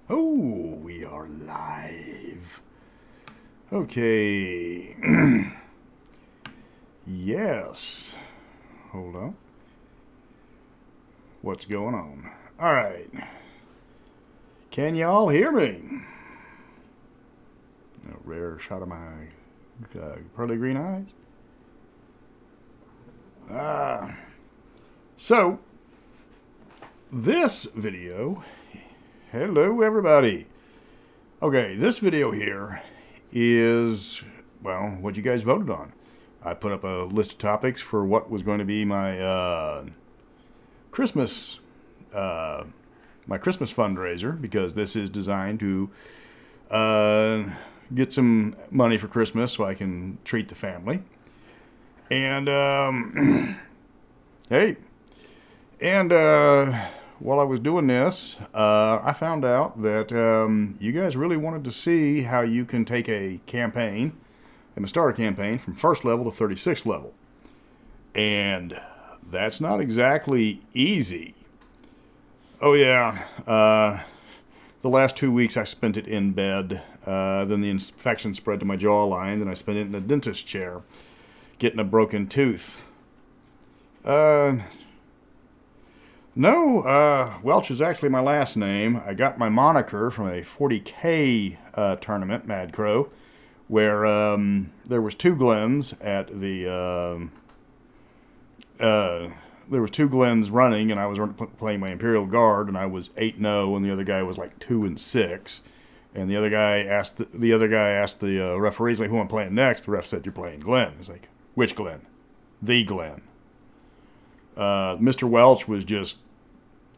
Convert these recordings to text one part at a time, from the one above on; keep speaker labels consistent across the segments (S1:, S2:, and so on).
S1: Oh, we are live. Okay. Yes. Hold on. What's going on? All right. Can y'all hear me? A rare shot of my pearly green eyes. So, this video, hello everybody. Okay, this video here is, well, what you guys voted on. I put up a list of topics for what was going to be my Christmas fundraiser, because this is designed to get some money for Christmas so I can treat the family. And hey, and while I was doing this, I found out that you guys really wanted to see how you can take a campaign, a Mystara campaign, from 1st level to 36th level. And that's not exactly easy. Oh yeah, the last 2 weeks I spent it in bed. Then the infection spread to my jawline, then I spent it in a dentist chair, getting a broken tooth. No, Welch is actually my last name. I got my moniker from a 40K tournament, Mad Crow, where there was 2 Glens at the there was 2 Glens running, and I was playing my Imperial Guard, and I was 8-0, and the other guy was like 2-6. And the other guy asked the referees, like, who I'm playing next. The ref said, "You're playing Glenn." He's like, "Which Glenn?" "The Glenn." Mr. Welch was just,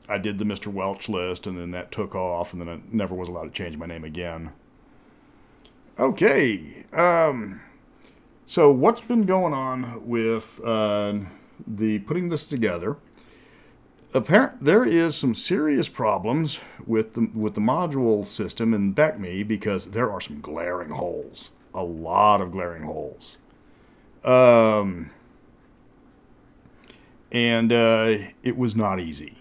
S1: I did the Mr. Welch list, and then that took off, and then I never was allowed to change my name again. Okay, so what's been going on with the putting this together? There is some serious problems with the module system in BECME, because there are some glaring holes, a lot of glaring holes. And it was not easy,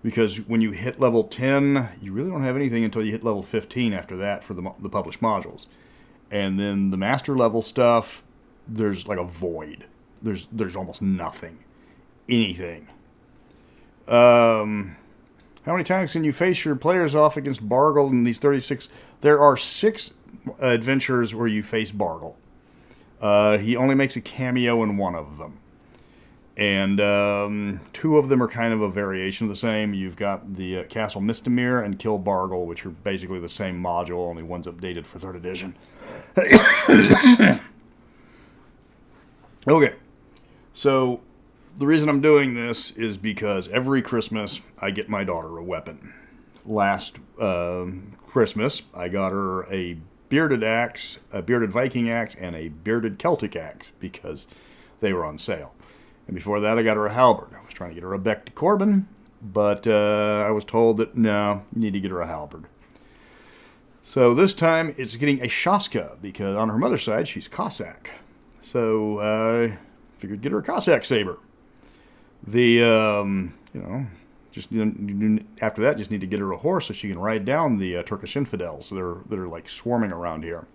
S1: because when you hit level 10, you really don't have anything until you hit level 15 after that for the published modules. And then the master level stuff, there's like a void. There's almost nothing, anything. How many times can you face your players off against Bargle in these 36? There are 6 adventures where you face Bargle. He only makes a cameo in 1 of them. And 2 of them are kind of a variation of the same. You've got the Castle Mystara and Kill Bargle, which are basically the same module, only one's updated for 3rd edition. Okay, so the reason I'm doing this is because every Christmas I get my daughter a weapon. Last Christmas I got her a bearded axe, a bearded Viking axe, and a bearded Celtic axe, because they were on sale. And before that I got her a halberd. I was trying to get her a Beck de Corbin, but I was told that no, you need to get her a halberd. So this time it's getting a Shaska, because on her mother's side she's Cossack. So I figured get her a Cossack saber. After that, just need to get her a horse so she can ride down the Turkish infidels that are like swarming around here.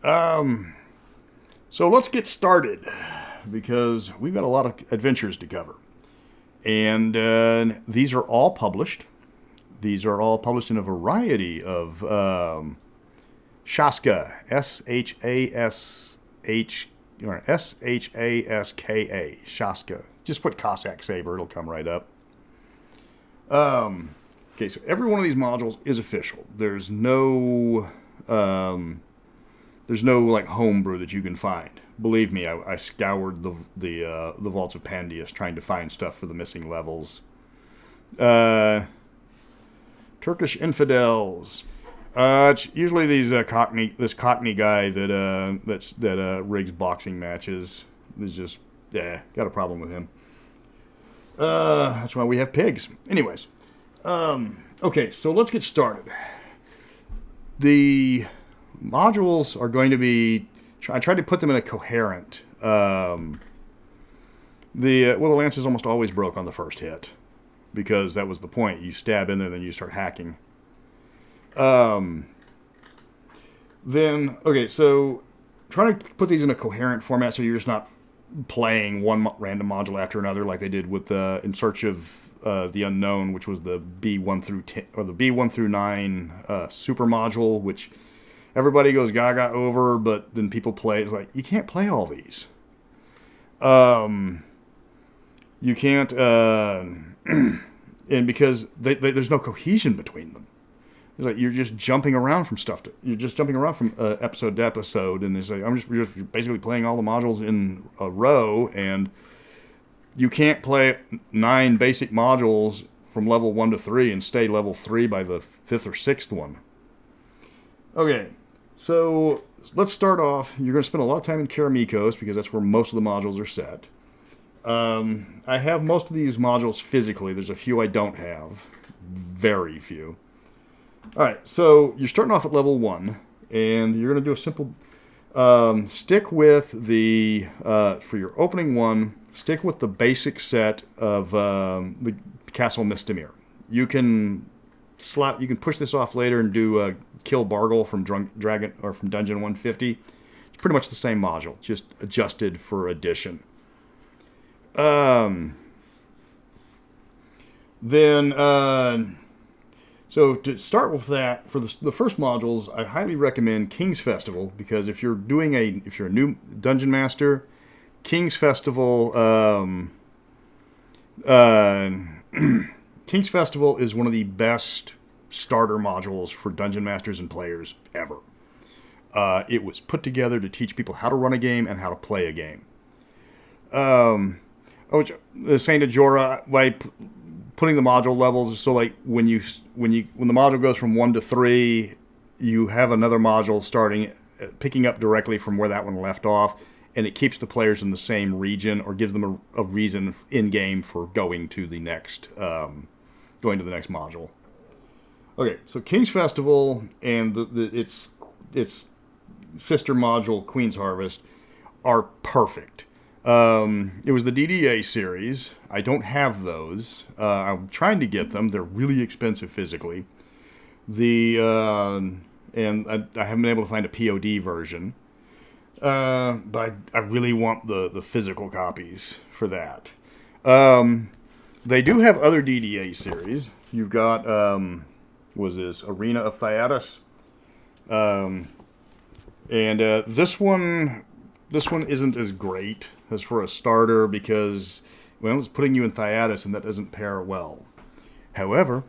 S1: So let's get started, because we've got a lot of adventures to cover. And these are all published. These are all published in a variety of Shaska, S-H-A-S-K-A, Shaska. Just put Cossack Saber, it'll come right up. Okay, so every one of these modules is official. There's no like homebrew that you can find. Believe me, I scoured the vaults of Pandius trying to find stuff for the missing levels. Turkish infidels. It's usually this Cockney guy that rigs boxing matches. Is just got a problem with him. That's why we have pigs. Anyways, okay, so let's get started. The modules are going to be I tried to put them in a coherent. The lances almost always broke on the first hit, because that was the point. You stab in there, then you start hacking. Then, okay, so trying to put these in a coherent format so you're just not playing one random module after another like they did with In Search of the Unknown, which was the B1 through 10, or the B1 through 9 super module, which everybody goes gaga over, but then people play. It's like, you can't play all these. You can't, and because there's no cohesion between them. It's like you're just jumping around from you're just jumping around from episode to episode, and it's like you're just basically playing all the modules in a row, and you can't play 9 basic modules from level 1 to 3 and stay level 3 by the 5th or 6th one. Okay, so let's start off. You're going to spend a lot of time in Karamikos because that's where most of the modules are set. I have most of these modules physically. There's a few I don't have. Very few. Alright, so you're starting off at level 1, and you're going to do a simple... stick with the... for your opening one, stick with the basic set of the Castle Mystara. You can push this off later and do Kill Bargle from Dragon or from Dungeon 150. It's pretty much the same module, just adjusted for addition. So to start with that, for the first modules, I highly recommend King's Festival, because if you're a new Dungeon Master, King's Festival, King's Festival is one of the best starter modules for Dungeon Masters and players ever. It was put together to teach people how to run a game and how to play a game. The Saint of Jorah, by putting the module levels, so like when the module goes from 1 to 3, you have another module picking up directly from where that one left off, and it keeps the players in the same region, or gives them a reason in game for going to the next module. Okay, so King's Festival and its sister module Queen's Harvest are perfect. It was the DDA series. I don't have those. I'm trying to get them. They're really expensive physically. And I haven't been able to find a POD version. But I really want the physical copies for that. They do have other DDA series. You've got, Arena of Thyatus? This one isn't as great as for a starter, because it's putting you in Thyatus, and that doesn't pair well. However,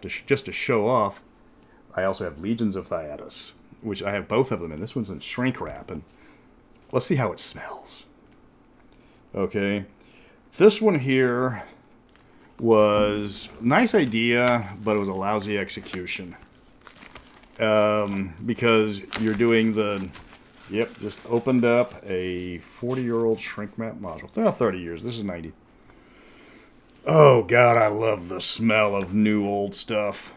S1: just to show off, I also have Legions of Thyatus, which I have both of them in. This one's in shrink wrap, and let's see how it smells. Okay, this one here was a nice idea, but it was a lousy execution. Because you're doing just opened up a 40-year-old shrink wrap module. They're not 30 years. This is 90. Oh, God, I love the smell of new old stuff.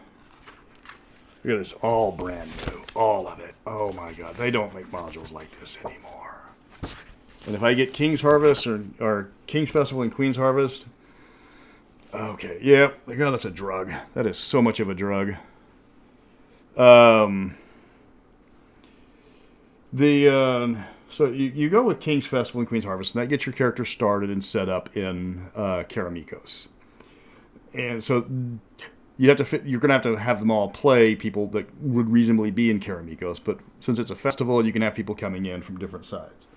S1: Look at this, all brand new. All of it. Oh, my God. They don't make modules like this anymore. And if I get King's Harvest or King's Festival and Queen's Harvest... Okay, yeah. God, that's a drug. That is so much of a drug. So you go with King's Festival and Queen's Harvest, and that gets your character started and set up in Karamikos. And so you're going to have them all play people that would reasonably be in Karamikos, but since it's a festival, you can have people coming in from different sides.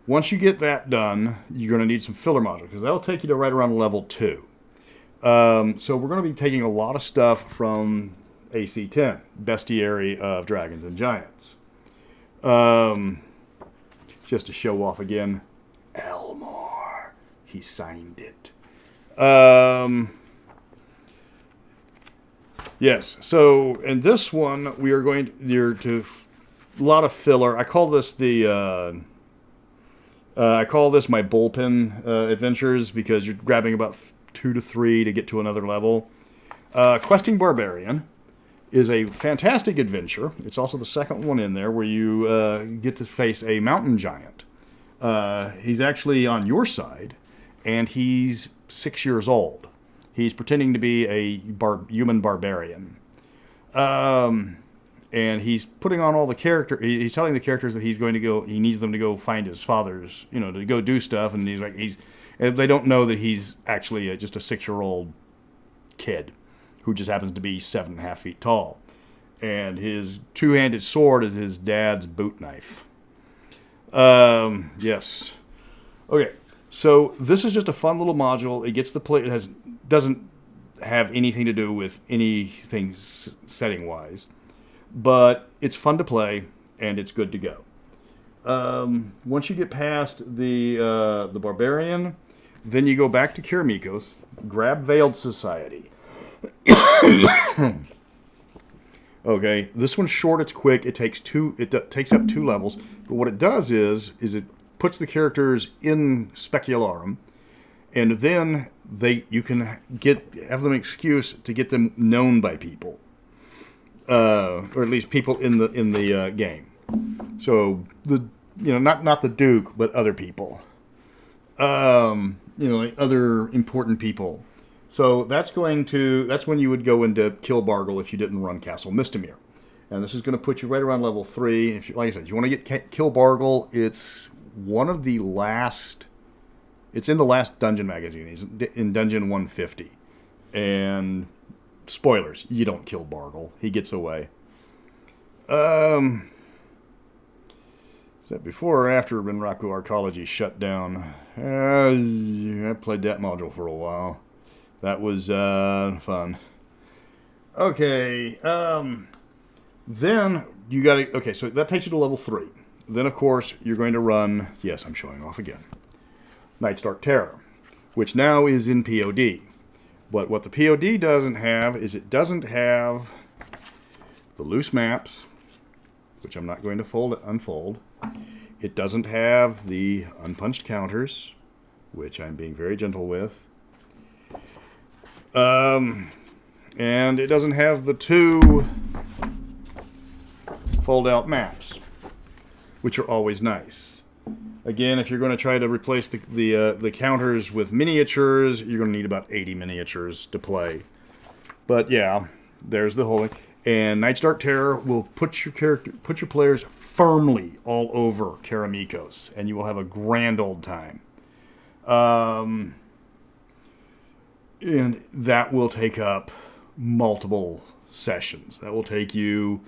S1: Once you get that done, you're going to need some filler modules, because that'll take you to right around level 2. So we're going to be taking a lot of stuff from AC-10, Bestiary of Dragons and Giants. Just to show off again, Elmore, he signed it. Yes, so in this one, we are going to a lot of filler. I call this my bullpen adventures, because you're grabbing about 2 to 3 to get to another level. Questing Barbarian. is a fantastic adventure. It's also the second one in there where you get to face a mountain giant. He's actually on your side, and he's 6 years old. He's pretending to be a human barbarian. And he's putting on all the character. He's telling the characters that he's going to go. He needs them to go find his father's, to go do stuff. And he's like, and they don't know that he's actually just a 6-year-old kid who just happens to be 7.5 feet tall. And his two-handed sword is his dad's boot knife. Yes. Okay. So this is just a fun little module. It gets the play. Doesn't have anything to do with anything setting-wise. But it's fun to play, and it's good to go. Once you get past the Barbarian, then you go back to Kiramikos, grab Veiled Society. Okay, this one's short, it's quick, it takes up 2 levels, but what it does is it puts the characters in Specularum, and then you can have them an excuse to get them known by people. Or at least people in the game. So not the Duke, but other people. Like other important people. So that's when you would go into kill Bargle if you didn't run Castle Mystamir. And this is going to put you right around level 3. If like I said, if you want to get kill Bargle, it's one of the last. It's in the last dungeon magazine. It's in dungeon 150, and. Spoilers, you don't kill Bargle. He gets away. Is that before or after Renraku Arcology shut down? I played that module for a while. That was fun. Okay. Then you got to... Okay, so that takes you to level 3. Then, of course, you're going to run... Yes, I'm showing off again. Night's Dark Terror, which now is in POD. But what the POD doesn't have is it doesn't have the loose maps, which I'm not going to unfold. It doesn't have the unpunched counters, which I'm being very gentle with. And it doesn't have the 2 fold-out maps, which are always nice. Again, if you're going to try to replace the counters with miniatures, you're going to need about 80 miniatures to play. But yeah, there's the whole thing. And Night's Dark Terror will put your players firmly all over Kiramikos, and you will have a grand old time. And that will take up multiple sessions. That will take you...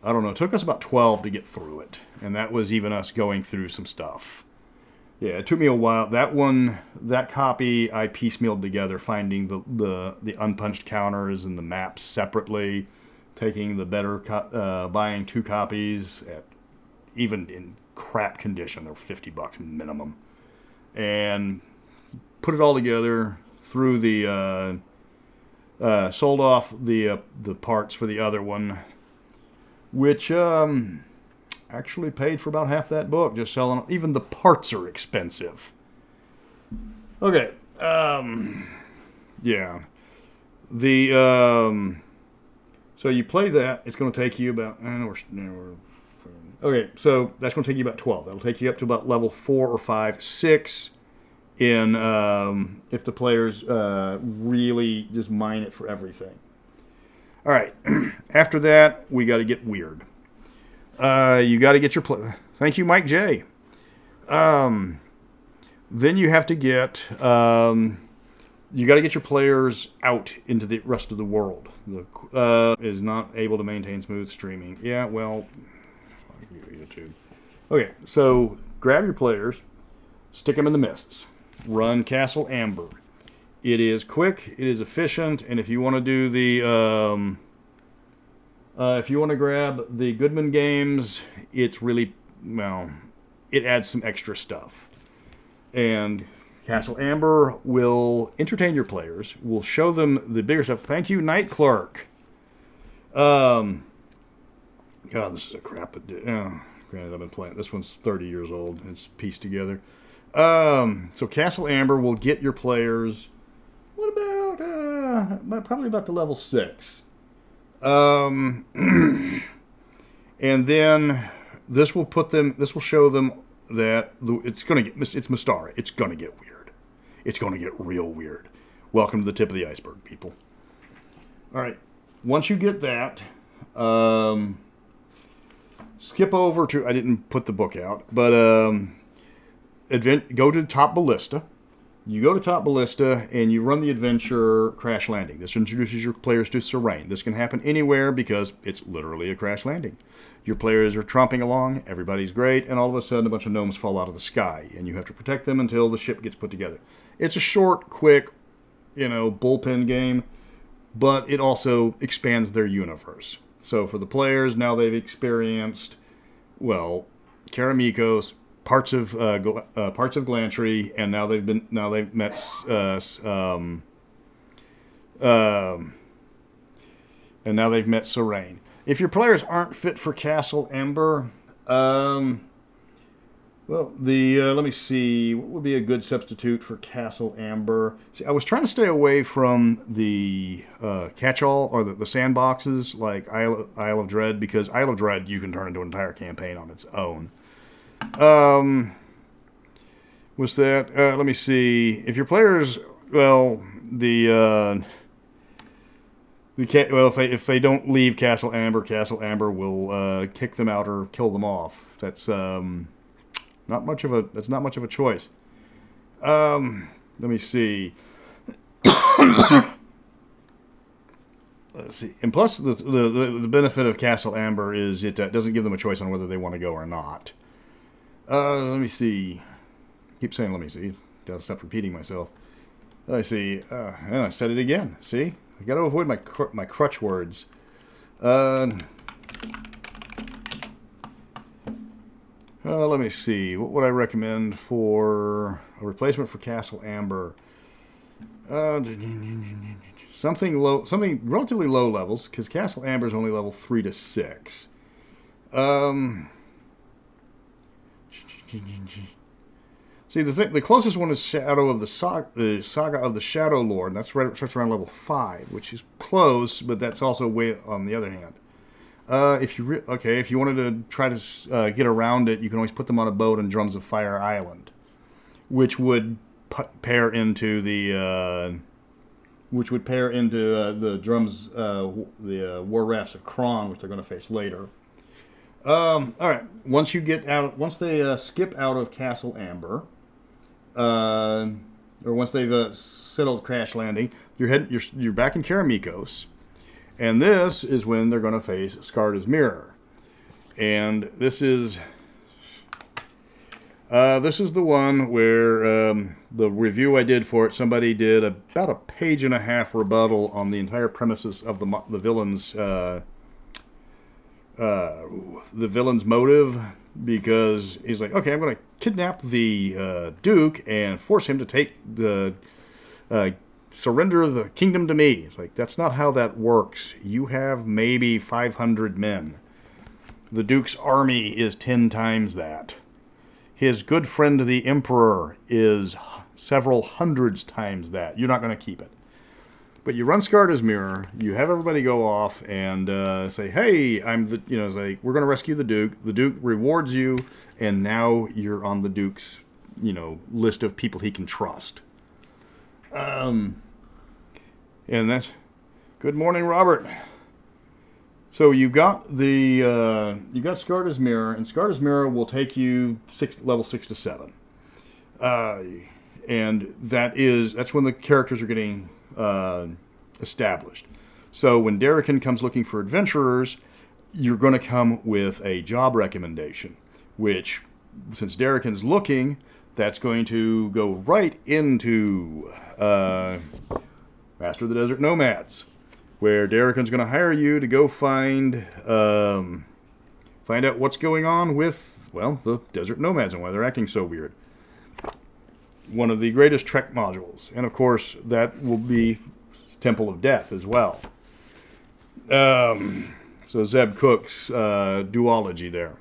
S1: I don't know, it took us about 12 to get through it. And that was even us going through some stuff. Yeah, it took me a while. That copy I piecemealed together, finding the unpunched counters and the maps separately, taking the better, buying 2 copies, even in crap condition, they're $50 minimum. And put it all together through the, sold off the parts for the other one, which actually paid for about half that book, just selling. Even the parts are expensive. Okay, yeah. So you play that, it's going to take you about... Okay, so that's going to take you about 12. That'll take you up to about level 4 or 5, 6 in if the players really just mine it for everything. All right, after that, we got to get weird. You got to get your... Thank you, Mike J. Then you have to get... you got to get your players out into the rest of the world. Is not able to maintain smooth streaming. Yeah, well... YouTube. Okay, so grab your players, stick them in the mists. Run Castle Amber. It is quick, it is efficient, and if you want to do the... if you want to grab the Goodman games, it's really... Well, it adds some extra stuff. And Castle Amber will entertain your players, will show them the bigger stuff. Thank you, Night Clerk. God, this is a crap... granted, I've been playing... This one's 30 years old. It's pieced together. So Castle Amber will get your players... What about... probably about to level 6. Um, and then this will put them. This will show them that it's going to get. It's Mystara. It's going to get weird. It's going to get real weird. Welcome to the tip of the iceberg, people. All right. Once you get that, skip over to. I didn't put the book out, but go to Top Ballista. You go to Top Ballista and you run the adventure Crash Landing. This introduces your players to Serene. This can happen anywhere because it's literally a crash landing. Your players are tromping along, everybody's great, and all of a sudden a bunch of gnomes fall out of the sky, and you have to protect them until the ship gets put together. It's a short, quick, bullpen game, but it also expands their universe. So for the players, now they've experienced, Karamikos, parts of Glantry, and now they've met Serene. If your players aren't fit for Castle Amber, let me see, what would be a good substitute for Castle Amber? See, I was trying to stay away from the catch-all or the sandboxes like Isle of Dread, because Isle of Dread you can turn into an entire campaign on its own. Was that, let me see, if your players, if they don't leave Castle Amber will kick them out or kill them off. That's not much of a choice. Let me see. Let's see. And plus, the benefit of Castle Amber is it doesn't give them a choice on whether they want to go or not. Let me see. Keep saying, let me see. Gotta stop repeating myself. Let me see. And I said it again. See? I gotta avoid my crutch words. Let me see. What would I recommend for a replacement for Castle Amber? Something relatively low levels, because Castle Amber is only level 3 to 6. See, the closest one is Shadow of the Saga of the Shadow Lord. And that's starts around level 5, which is close, but that's also way on the other hand. If you wanted to try to get around it, you can always put them on a boat on Drums of Fire Island, which would pair into the drums, the War Rafts of Kron, which they're going to face later. All right. Once they skip out of Castle Amber, or once they've settled Crash Landing, you're back in Karamikos, and this is when they're going to face Skarda's Mirror, and this is the one where the review I did for it, somebody did about a page and a half rebuttal on the entire premises of the villain's. The villain's motive, because he's like, okay, I'm going to kidnap the Duke and force him to surrender the kingdom to me. It's like, that's not how that works. You have maybe 500 men. The Duke's army is 10 times that. His good friend the Emperor is several hundreds times that. You're not going to keep it. But you run Skarda's Mirror, you have everybody go off and say, hey, it's like, we're going to rescue the Duke. The Duke rewards you, and now you're on the Duke's, list of people he can trust. And that's, good morning, Robert. So you've got Skarda's Mirror, and Skarda's Mirror will take you level 6 to 7. And that's when the characters are getting established. So when Darrican comes looking for adventurers, you're going to come with a job recommendation, which, since Darrican's looking, that's going to go right into Master of the Desert Nomads, where Darrican's going to hire you to go find out what's going on with, the Desert Nomads and why they're acting so weird. One of the greatest Trek modules. And of course, that will be Temple of Death as well. So Zeb Cook's duology there.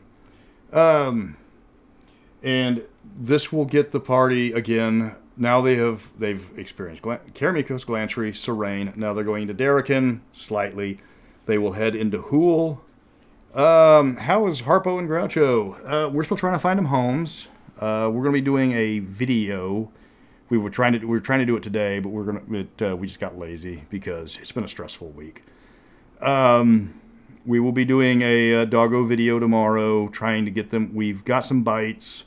S1: And this will get the party again. Now they've experienced Karamikos, Glantry, Serene. Now they're going to Darrican slightly. They will head into Hool. How is Harpo and Groucho? We're still trying to find them homes. We're going to be doing a video. We were trying to do it today, but we just got lazy because it's been a stressful week. We will be doing a doggo video tomorrow, trying to get them. We've got some bites,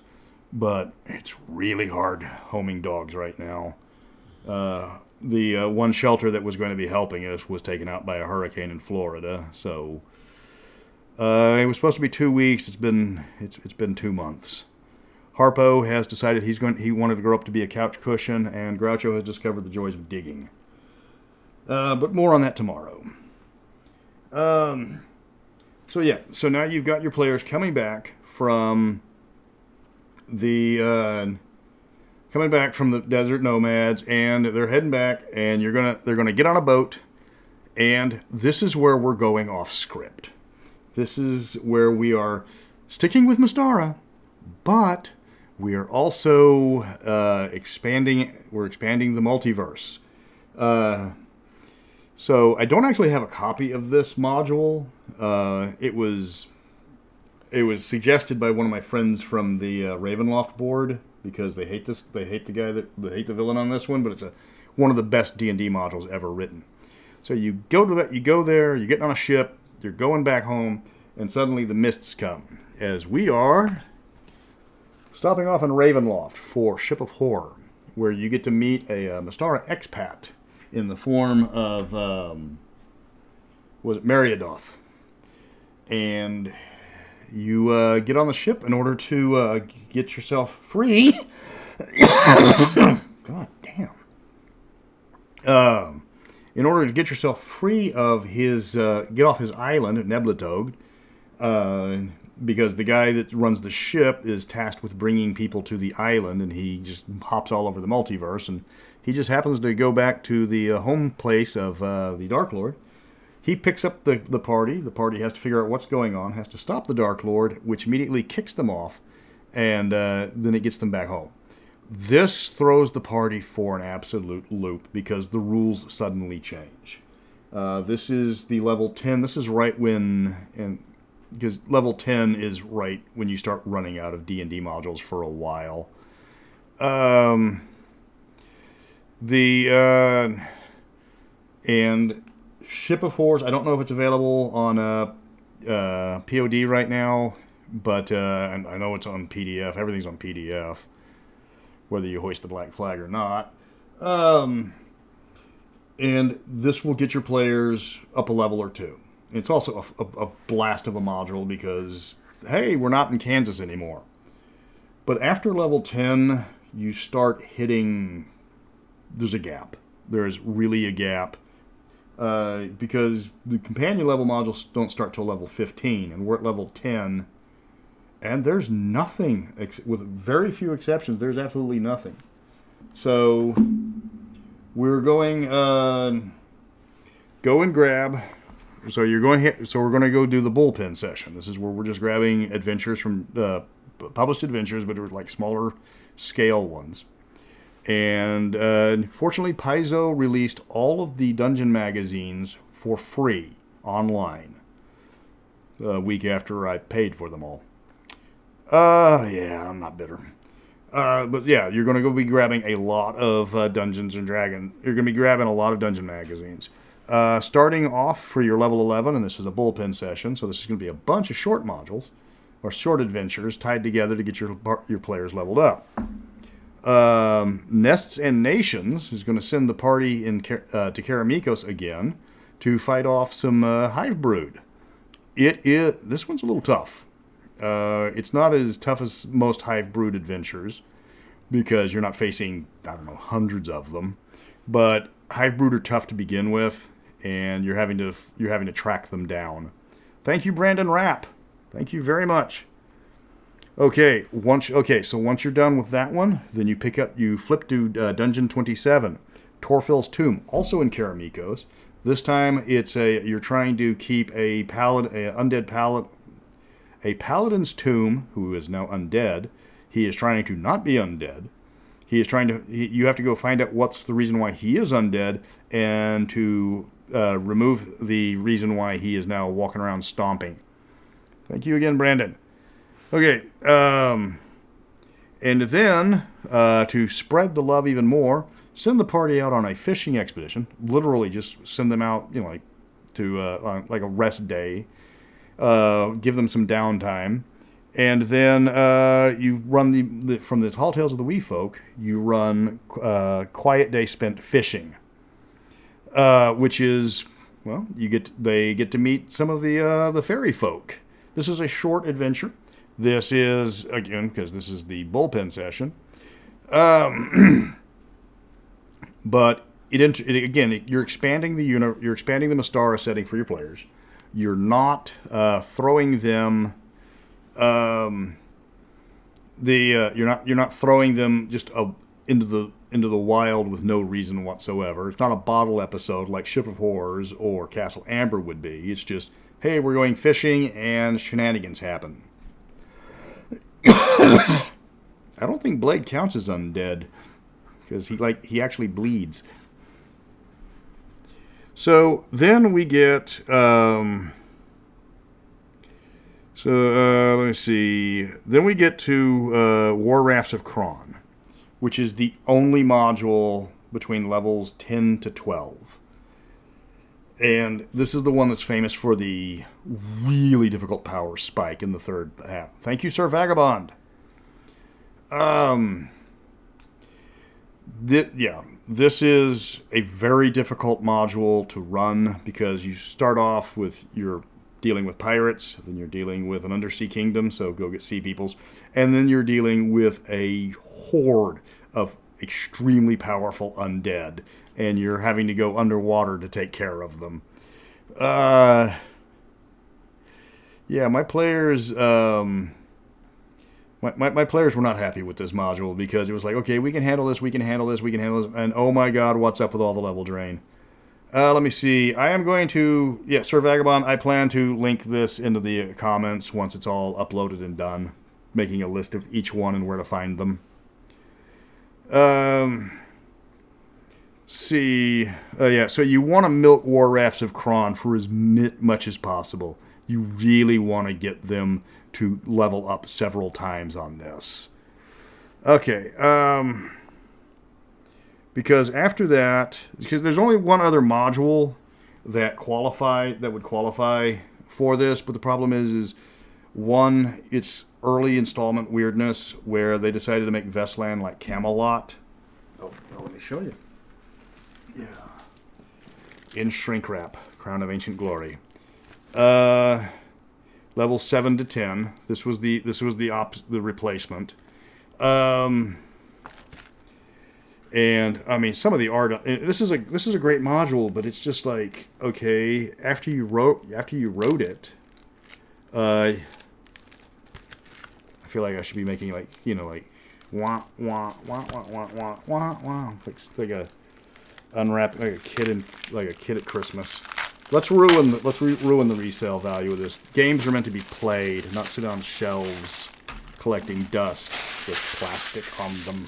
S1: but it's really hard homing dogs right now. The one shelter that was going to be helping us was taken out by a hurricane in Florida, so it was supposed to be 2 weeks. It's been 2 months. Harpo has decided he wanted to grow up to be a couch cushion, and Groucho has discovered the joys of digging. But more on that tomorrow. So now you've got your players coming back from the desert nomads, and they're heading back, and they're gonna get on a boat, and this is where we're going off script. This is where we are sticking with Mystara, but we are also expanding. We're expanding the multiverse. So I don't actually have a copy of this module. It was suggested by one of my friends from the Ravenloft board, because they hate this. They hate the villain on this one, but it's one of the best D&D modules ever written. So you go there, you're getting on a ship, you're going back home, and suddenly the mists come, as we are stopping off in Ravenloft for Ship of Horror, where you get to meet a Mystara expat in the form of Meriadoth, and you get on the ship in order to get yourself free. God damn. In order to get yourself free of get off his island at Neblatog, because the guy that runs the ship is tasked with bringing people to the island, and he just hops all over the multiverse, and he just happens to go back to the home place of the Dark Lord. He picks up the party. The party has to figure out what's going on, has to stop the Dark Lord, which immediately kicks them off, and then it gets them back home. This throws the party for an absolute loop, because the rules suddenly change. This is the level 10. This is right because level 10 is right when you start running out of D&D modules for a while. And Ship of Horrors, I don't know if it's available on POD right now, but I know it's on PDF. Everything's on PDF, whether you hoist the black flag or not. And this will get your players up a level or two. It's also a blast of a module because, hey, we're not in Kansas anymore. But after level 10, you start hitting... There's a gap. There's really a gap. Because the companion level modules don't start till level 15, and we're at level 10, and there's nothing, with very few exceptions, there's absolutely nothing. So we're going go and grab. So we're going to go do the bullpen session. This is where we're just grabbing adventures from published adventures, but they're like smaller scale ones. And fortunately, Paizo released all of the dungeon magazines for free online a week after I paid for them all. Yeah, I'm not bitter. But yeah, you're going to be grabbing a lot of Dungeons and Dragons. You're going to be grabbing a lot of dungeon magazines. Starting off for your level 11, and this is a bullpen session, so this is going to be a bunch of short modules, or short adventures tied together to get your players leveled up. Nests and Nations is going to send the party to Karamikos again to fight off some hive brood. This one's a little tough. It's not as tough as most hive brood adventures because you're not facing, I don't know, hundreds of them. But hive brood are tough to begin with, and you're having to track them down. Thank you, Brandon Rapp. Thank you very much. Okay, so once you're done with that one, then you flip to Dungeon 27, Tarfil's Tomb, also in Karamikos. This time you're trying to keep a paladin's tomb, who is now undead. He is trying to not be undead. You have to go find out what's the reason why he is undead, and to remove the reason why he is now walking around stomping. Thank you again, Brandon. Okay, and then, to spread the love even more, send the party out on a fishing expedition. Literally just send them out, like, to, like a rest day. Give them some downtime. And then, you run from the Tall Tales of the Wee Folk, you run, Quiet Day Spent Fishing. Which is, well, they get to meet some of the fairy folk. This is a short adventure. This is, again, because this is the bullpen session. But again, you're expanding you're expanding the Mystara setting for your players. You're not throwing them. You're not throwing them just into the wild with no reason whatsoever. It's not a bottle episode like Ship of Horrors or Castle Amber would be. It's just, hey, we're going fishing and shenanigans happen. I don't think Blade counts as undead because he actually bleeds. So then we get let me see. Then we get to Rafts of Kron, which is the only module between levels 10 to 12. And this is the one that's famous for the really difficult power spike in the third half. Thank you, Sir Vagabond. This is a very difficult module to run because you start off with you're dealing with pirates, then you're dealing with an undersea kingdom, so go get sea peoples, and then you're dealing with a horde of extremely powerful undead, and you're having to go underwater to take care of them. My players, my players were not happy with this module because it was like, okay, we can handle this, and oh my god, what's up with all the level drain? Let me see. I am going to, Sir Vagabond, I plan to link this into the comments once it's all uploaded and done, making a list of each one and where to find them. So you want to milk Rafts of Kron for as much as possible. You really want to get them to level up several times on this. Okay, because after that, because there's only one other module that would qualify for this, but the problem is one, it's early installment weirdness where they decided to make Vestland like Camelot. Oh, let me show you. Yeah. In shrink wrap, Crown of Ancient Glory. Level 7 to 10. This was the replacement. And I mean, some of the art. This is a great module, but it's just like, okay, after you wrote it, I feel like I should be making like wah wah wah wah wah wah wah wah, like a unwrap like a kid at Christmas. Let's ruin the resale value of this. Games are meant to be played, not sit on shelves collecting dust with plastic on them.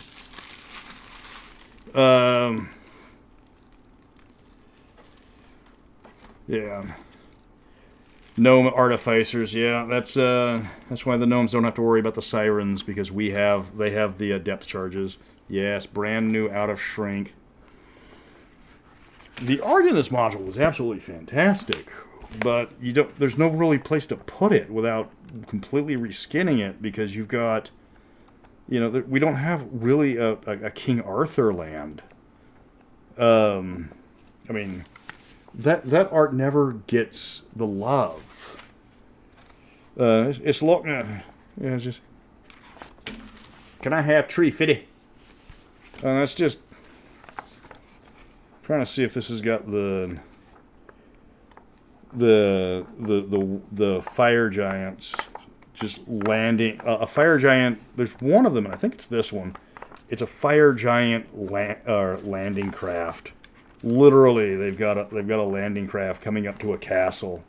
S1: Gnome artificers. Yeah, that's why the gnomes don't have to worry about the sirens, because they have the depth charges. Yes, brand new out of shrink. The art in this module was absolutely fantastic, but there's no really place to put it without completely reskinning it, because you've got, we don't have really a King Arthur land. I mean, that art never gets the love. It's looking, it's just, can I have tree fitty? That's just. Trying to see if this has got the fire giants just landing. A fire giant. There's one of them, and I think it's this one. It's a fire giant landing craft. Literally, they've got a landing craft coming up to a castle.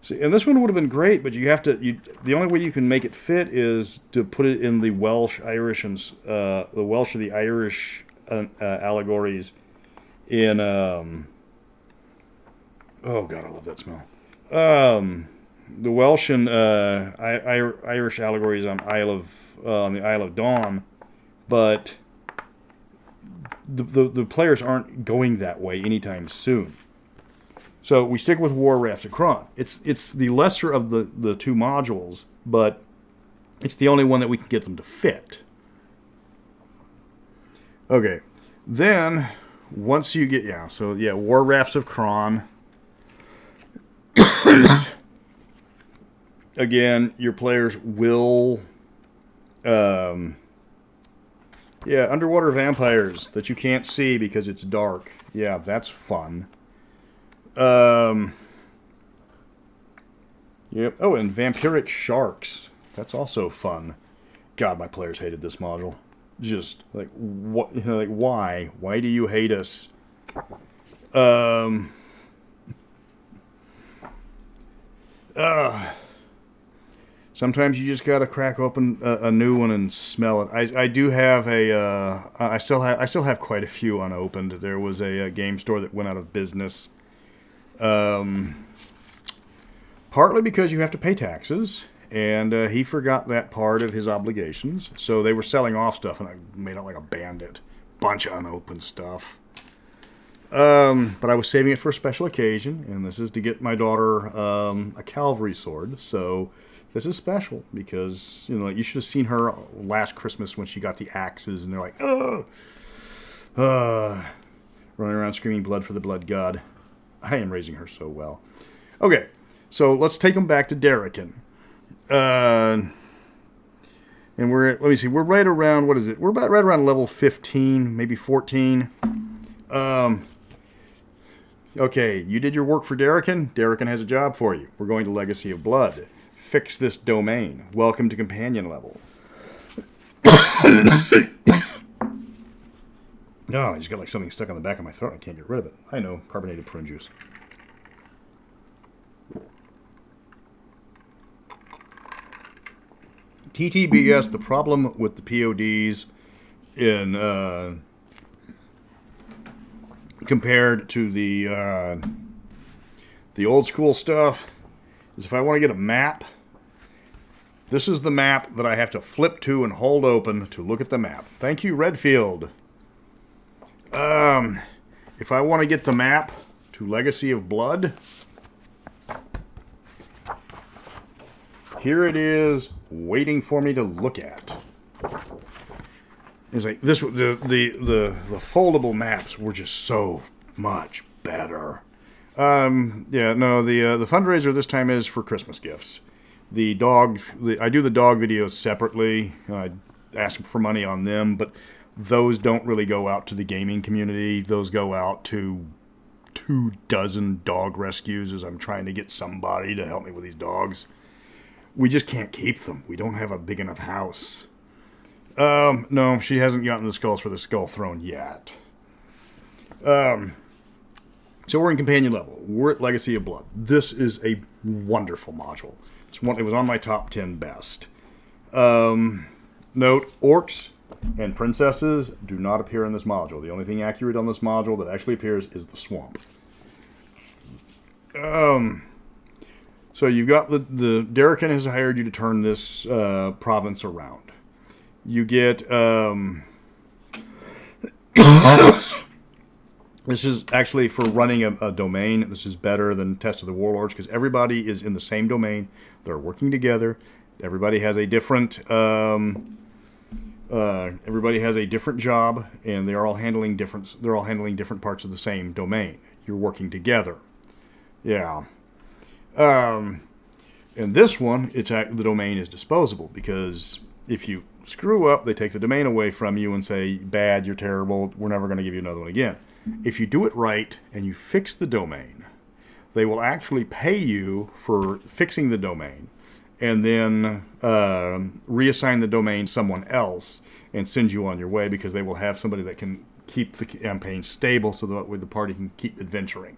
S1: See, and this one would have been great, but the only way you can make it fit is to put it in the Welsh, Irish, and the Welsh or the Irish allegories, in oh god, I love that smell. The Welsh and Irish allegories on the Isle of Dawn, but the players aren't going that way anytime soon. So we stick with Rafts of Kron. It's the lesser of the two modules, but it's the only one that we can get them to fit. Okay, then once you get Rafts of Kron. Again, your players will underwater vampires that you can't see because it's dark. Yeah, that's fun. Yep. Oh, and vampiric sharks. That's also fun. God, my players hated this module. Just like what? Like why? Why do you hate us? Sometimes you just gotta crack open a new one and smell it. I do have I still have quite a few unopened. There was a game store that went out of business. Partly because you have to pay taxes, and he forgot that part of his obligations. So they were selling off stuff, and I made out like a bandit. Bunch of unopened stuff. But I was saving it for a special occasion, and this is to get my daughter a cavalry sword. So this is special because, you know, you should have seen her last Christmas when she got the axes, and they're like, oh, running around screaming blood for the blood god. I am raising her so well. Okay, so let's take them back to Darrican. And let me see, we're right around, what is it? We're about right around level 15, maybe 14. Okay, you did your work for Darrican. Darrican has a job for you. We're going to Legacy of Blood. Fix this domain. Welcome to companion level. No, I just got like something stuck on the back of my throat. I can't get rid of it. I know, carbonated prune juice. TTBS, the problem with the PODs in compared to the old school stuff is if I want to get a map, this is the map that I have to flip to and hold open to look at the map. Thank you, Redfield. If I want to get the map to Legacy of Blood, here it is, waiting for me to look at. It's like this. The foldable maps were just so much better. The fundraiser this time is for Christmas gifts. I do the dog videos separately. I ask for money on them, but those don't really go out to the gaming community. Those go out to 24 dog rescues as I'm trying to get somebody to help me with these dogs. We just can't keep them. We don't have a big enough house. No, she hasn't gotten the skulls for the Skull Throne yet. So we're in companion level. We're at Legacy of Blood. This is a wonderful module. It was on my top 10 best. Note, orcs and princesses do not appear in this module. The only thing accurate on this module that actually appears is the swamp. So you've got the Darrican has hired you to turn this province around. You get this is actually for running a domain. This is better than Test of the Warlords because everybody is in the same domain. They're working together. Everybody has a different job, and they're all handling different parts of the same domain. You're working together. Yeah. And this one, the domain is disposable because if you screw up, they take the domain away from you and say, bad, you're terrible, we're never going to give you another one again. If you do it right and you fix the domain, they will actually pay you for fixing the domain and then reassign the domain to someone else and send you on your way because they will have somebody that can keep the campaign stable so that the party can keep adventuring.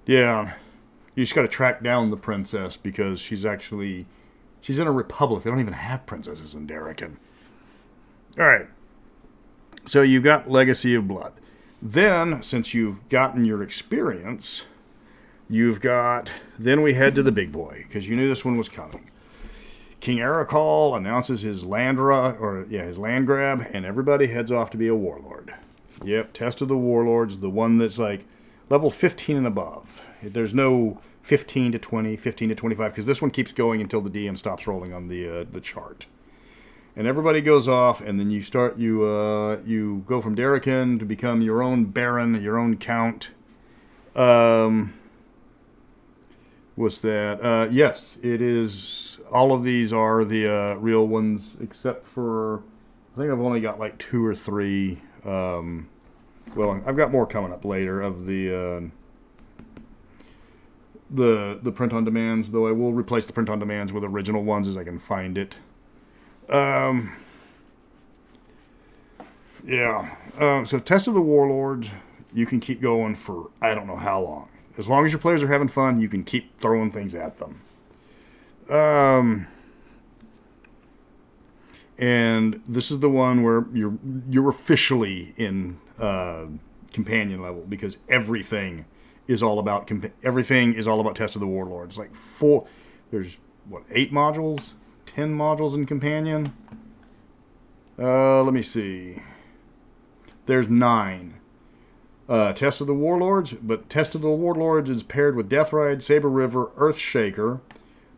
S1: Yeah, you just got to track down the princess because she's in a republic. They don't even have princesses in Darrican. All right. So you've got Legacy of Blood. Then, since you've gotten your experience, then we head to the big boy, because you knew this one was coming. King Arakal announces his land grab, and everybody heads off to be a warlord. Yep, Test of the Warlords, the one that's like level 15 and above. There's no 15 to 20, 15 to 25, because this one keeps going until the DM stops rolling on the chart. And everybody goes off, and then you go from Darrican to become your own Baron, your own Count. What's that? Yes, it is. All of these are the real ones, except for, I think I've only got like 2 or 3. Well, I've got more coming up later of the print on demands, though I will replace the print on demands with original ones as I can find it. So Test of the Warlords, you can keep going for I don't know how long. As long as your players are having fun, you can keep throwing things at them. And this is the one where you're officially in companion level, because everything is all about Test of the Warlords. Like there's 8 modules, 10 modules in companion. Let me see. There's 9. Test of the Warlords, but Test of the Warlords is paired with Death Ride, Sabre River, Earthshaker.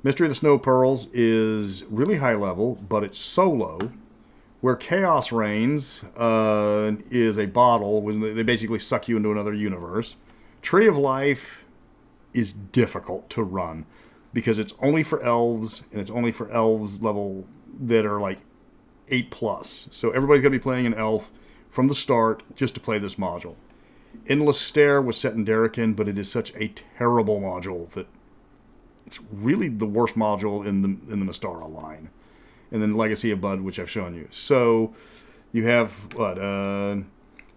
S1: Mystery of the Snow Pearls is really high level, but it's solo. Where Chaos Reigns is a bottle, they basically suck you into another universe. Tree of Life is difficult to run, because it's only for elves, and it's only for elves level that are like 8+. So everybody's going to be playing an elf from the start just to play this module. Endless Stare was set in Darrican, but it is such a terrible module that it's really the worst module in the Mystara line. And then Legacy of Blood, which I've shown you. So you have 9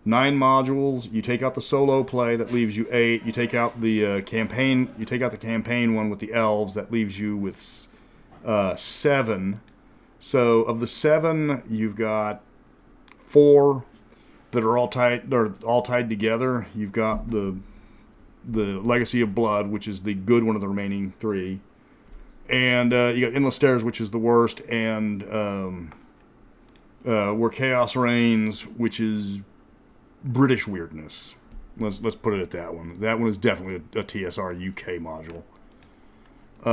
S1: modules. You take out the solo play, that leaves you 8. You take out the campaign. You take out the campaign one with the elves, that leaves you with 7. So of the 7, you've got 4 that are all tied. They're all tied together. You've got the Legacy of Blood, which is the good one of the remaining 3. And you got Endless Stairs, which is the worst, and Where Chaos Reigns, which is British weirdness. Let's put it at that one. That one is definitely a TSR UK module.
S2: I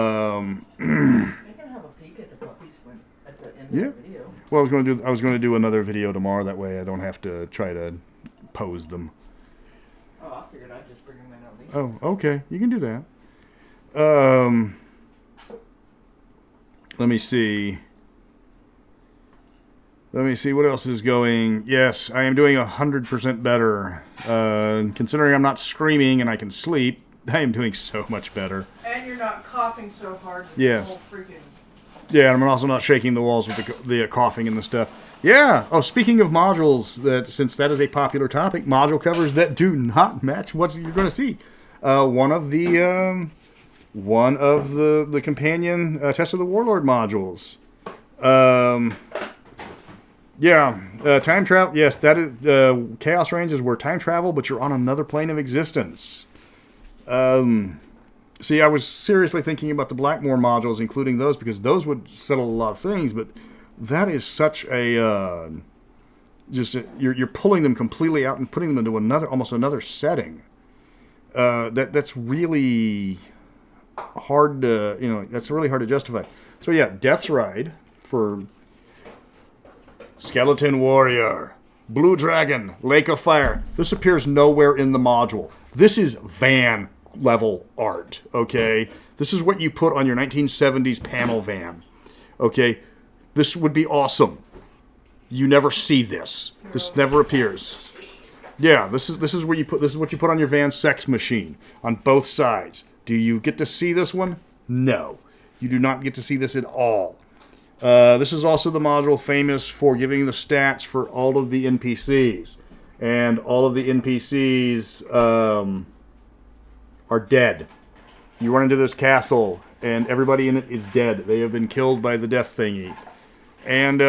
S2: can have a peek at the puppies at the end of the video.
S1: Well, I was going to do another video tomorrow. That way, I don't have to try to pose them.
S2: Oh, I figured I'd just bring them in at least.
S1: Oh, okay. You can do that. Let me see. What else is going. Yes, I am doing 100% better. Considering I'm not screaming and I can sleep, I am doing so much better.
S2: And you're not coughing so hard.
S1: Yes.
S2: The whole freaking...
S1: Yeah, and I'm also not shaking the walls with the coughing and the stuff. Yeah. Oh, speaking of modules, since that is a popular topic, module covers that do not match what you're going to see. One of the companion Test of the Warlord modules. Time travel. Yes, that is Chaos Reigns is where time travel, but you're on another plane of existence. See, I was seriously thinking about the Blackmore modules, including those, because those would settle a lot of things. But that is such a you're pulling them completely out and putting them into almost another setting. That's really hard to that's really hard to justify. So yeah, Death's Ride for Skeleton Warrior, Blue Dragon, Lake of Fire. This appears nowhere in the module. This is van level art, okay? This is what you put on your 1970s panel van, okay? This would be awesome. You never see this. This never appears. Yeah, this is what you put on your van sex machine on both sides. Do you get to see this one? No. You do not get to see this at all. This is also the module famous for giving the stats for all of the NPCs. And all of the NPCs are dead. You run into this castle, and everybody in it is dead. They have been killed by the death thingy. And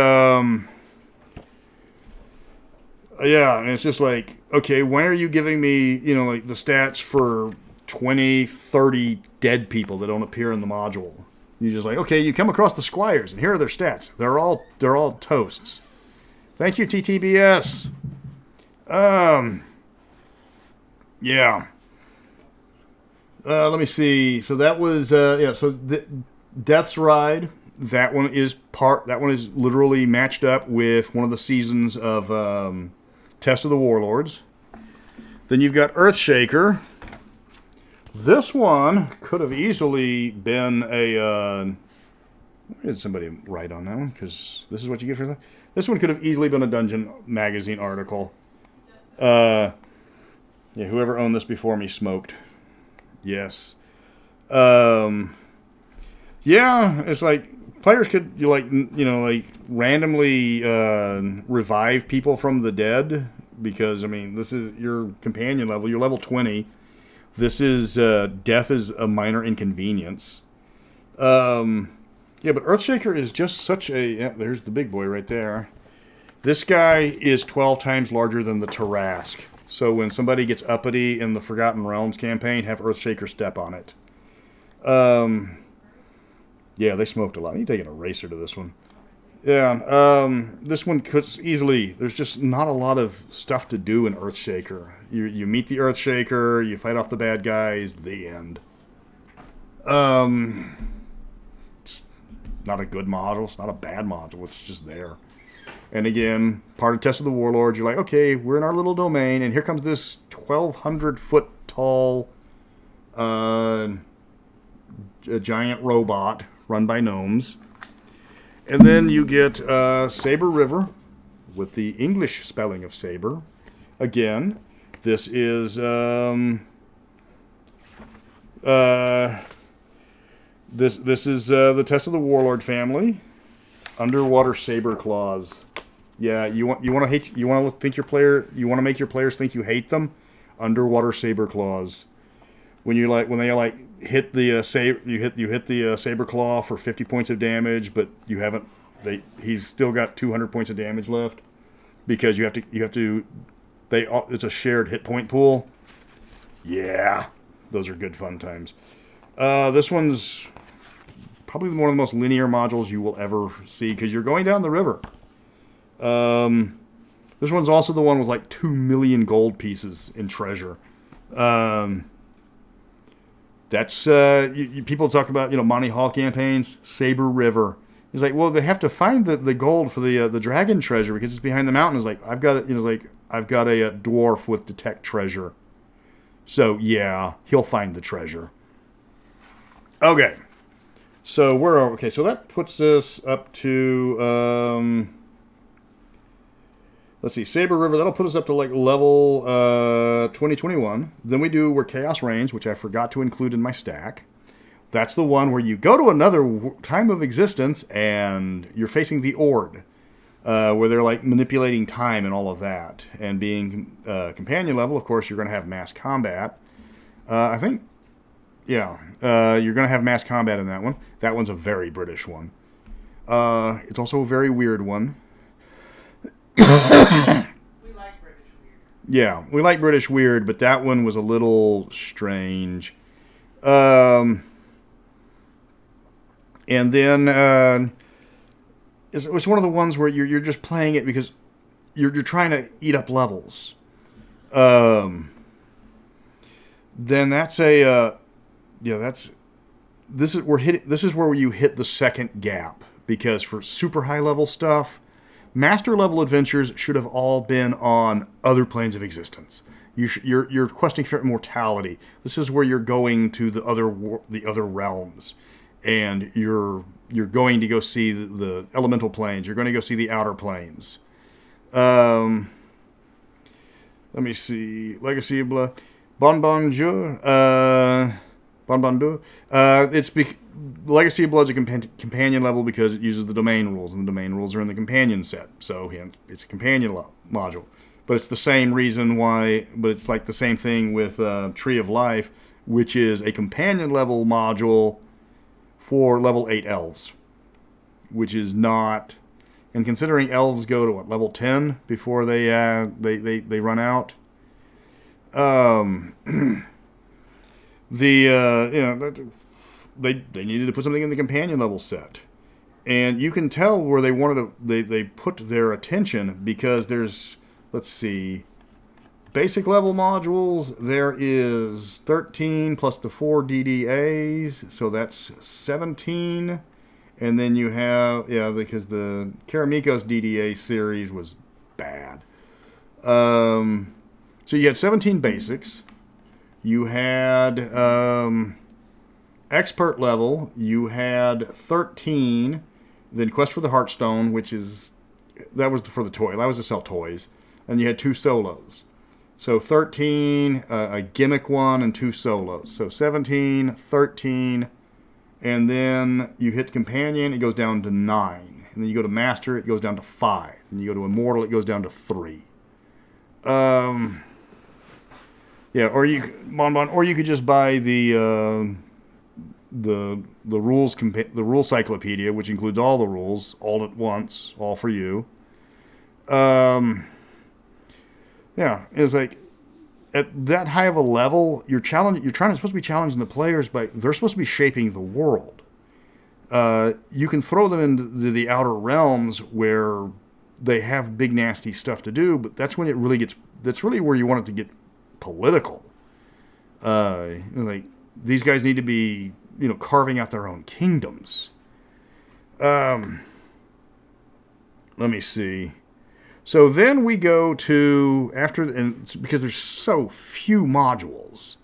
S1: Yeah, and it's just like, okay, when are you giving me, like the stats for 20, 30 dead people that don't appear in the module? You're just like, okay, you come across the squires, and here are their stats. They're all toasts. Thank you, TTBS. Yeah. Let me see. So that was So Death's Ride. That one is literally matched up with one of the seasons of Test of the Warlords. Then you've got Earthshaker. This one could have easily been a. Where did somebody write on that one? Because this is what you get for that. This one could have easily been a Dungeon Magazine article. Yeah, whoever owned this before me smoked. Yes. Yeah, it's like players could randomly revive people from the dead, because this is your companion level. You're level 20. This is death is a minor inconvenience. Yeah, but Earthshaker is just such a... Yeah, there's the big boy right there. This guy is 12 times larger than the Tarrasque. So when somebody gets uppity in the Forgotten Realms campaign, have Earthshaker step on it. Yeah, they smoked a lot. I need to take an eraser to this one. Yeah, this one could easily... There's just not a lot of stuff to do in Earthshaker. You meet the Earthshaker, you fight off the bad guys, the end. It's not a good module, it's not a bad module, it's just there. And again, part of Test of the Warlords, you're like, okay, we're in our little domain, and here comes this 1,200-foot tall a giant robot run by gnomes. And then you get Sabre River with the English spelling of Sabre. Again, this is this is the Test of the Warlord family. Underwater Saber Claws. Yeah, you want to make your players think you hate them. Underwater Saber Claws. When they hit the hit the Saber Claw for 50 points of damage, but you haven't. He's still got 200 points of damage left, because it's a shared hit point pool. Yeah, those are good fun times. This one's probably one of the most linear modules you will ever see, because you're going down the river. This one's also the one with like 2 million gold pieces in treasure. That's people talk about Monty Hall campaigns. Sabre River. He's like, well, they have to find the gold for the dragon treasure because it's behind the mountain. It's like, I've got a dwarf with detect treasure. So yeah, he'll find the treasure. Okay. So so that puts us up to let's see, Sabre River, that'll put us up to like level 2021. Then we're Chaos Reigns, which I forgot to include in my stack. That's the one where you go to another time of existence and you're facing the Ord, where they're like manipulating time and all of that. And being companion level, of course, you're going to have mass combat. I think, yeah, you're going to have mass combat in that one. That one's a very British one. It's also a very weird one.
S2: We like British weird.
S1: Yeah, we like British weird, but that one was a little strange. And then it was one of the ones where you're just playing it because you're trying to eat up levels. Then that's this is where you hit the second gap, because for super high level stuff, master level adventures should have all been on other planes of existence. You're questing for immortality. This is where you're going to the other realms, and you're going to go see the elemental planes. You're going to go see the outer planes. Let me see. Legacy of Blood. Bonjour. Bonjour. Legacy of Blood's a companion level because it uses the domain rules, and the domain rules are in the companion set. So it's a companion module. But it's the same reason why. But it's like the same thing with Tree of Life, which is a companion level module for level 8 elves, which is not. And considering elves go to what, level 10 before they run out, they needed to put something in the companion level set, and you can tell where they wanted to. They put their attention because there's, let's see, basic level modules. There is 13 plus the 4 DDAs, so that's 17. And then you have, because the Karamiko's DDA series was bad. So you had 17 basics. You had expert level. You had 13. Then Quest for the Heartstone, that was for the toy. That was to sell toys. And you had 2 solos. So 13, a gimmick one, and 2 solos. So 17, 13. And then you hit Companion, it goes down to 9. And then you go to Master, it goes down to 5. And you go to Immortal, it goes down to 3. Or you could just buy the rule cyclopedia, which includes all the rules all at once, all for you. It's like, at that high of a level, you're supposed to be challenging the players, but they're supposed to be shaping the world. You can throw them into the outer realms where they have big nasty stuff to do, but that's when that's really where you want it to get political. Like, these guys need to be, carving out their own kingdoms. Let me see. So then we go to, because there's so few modules,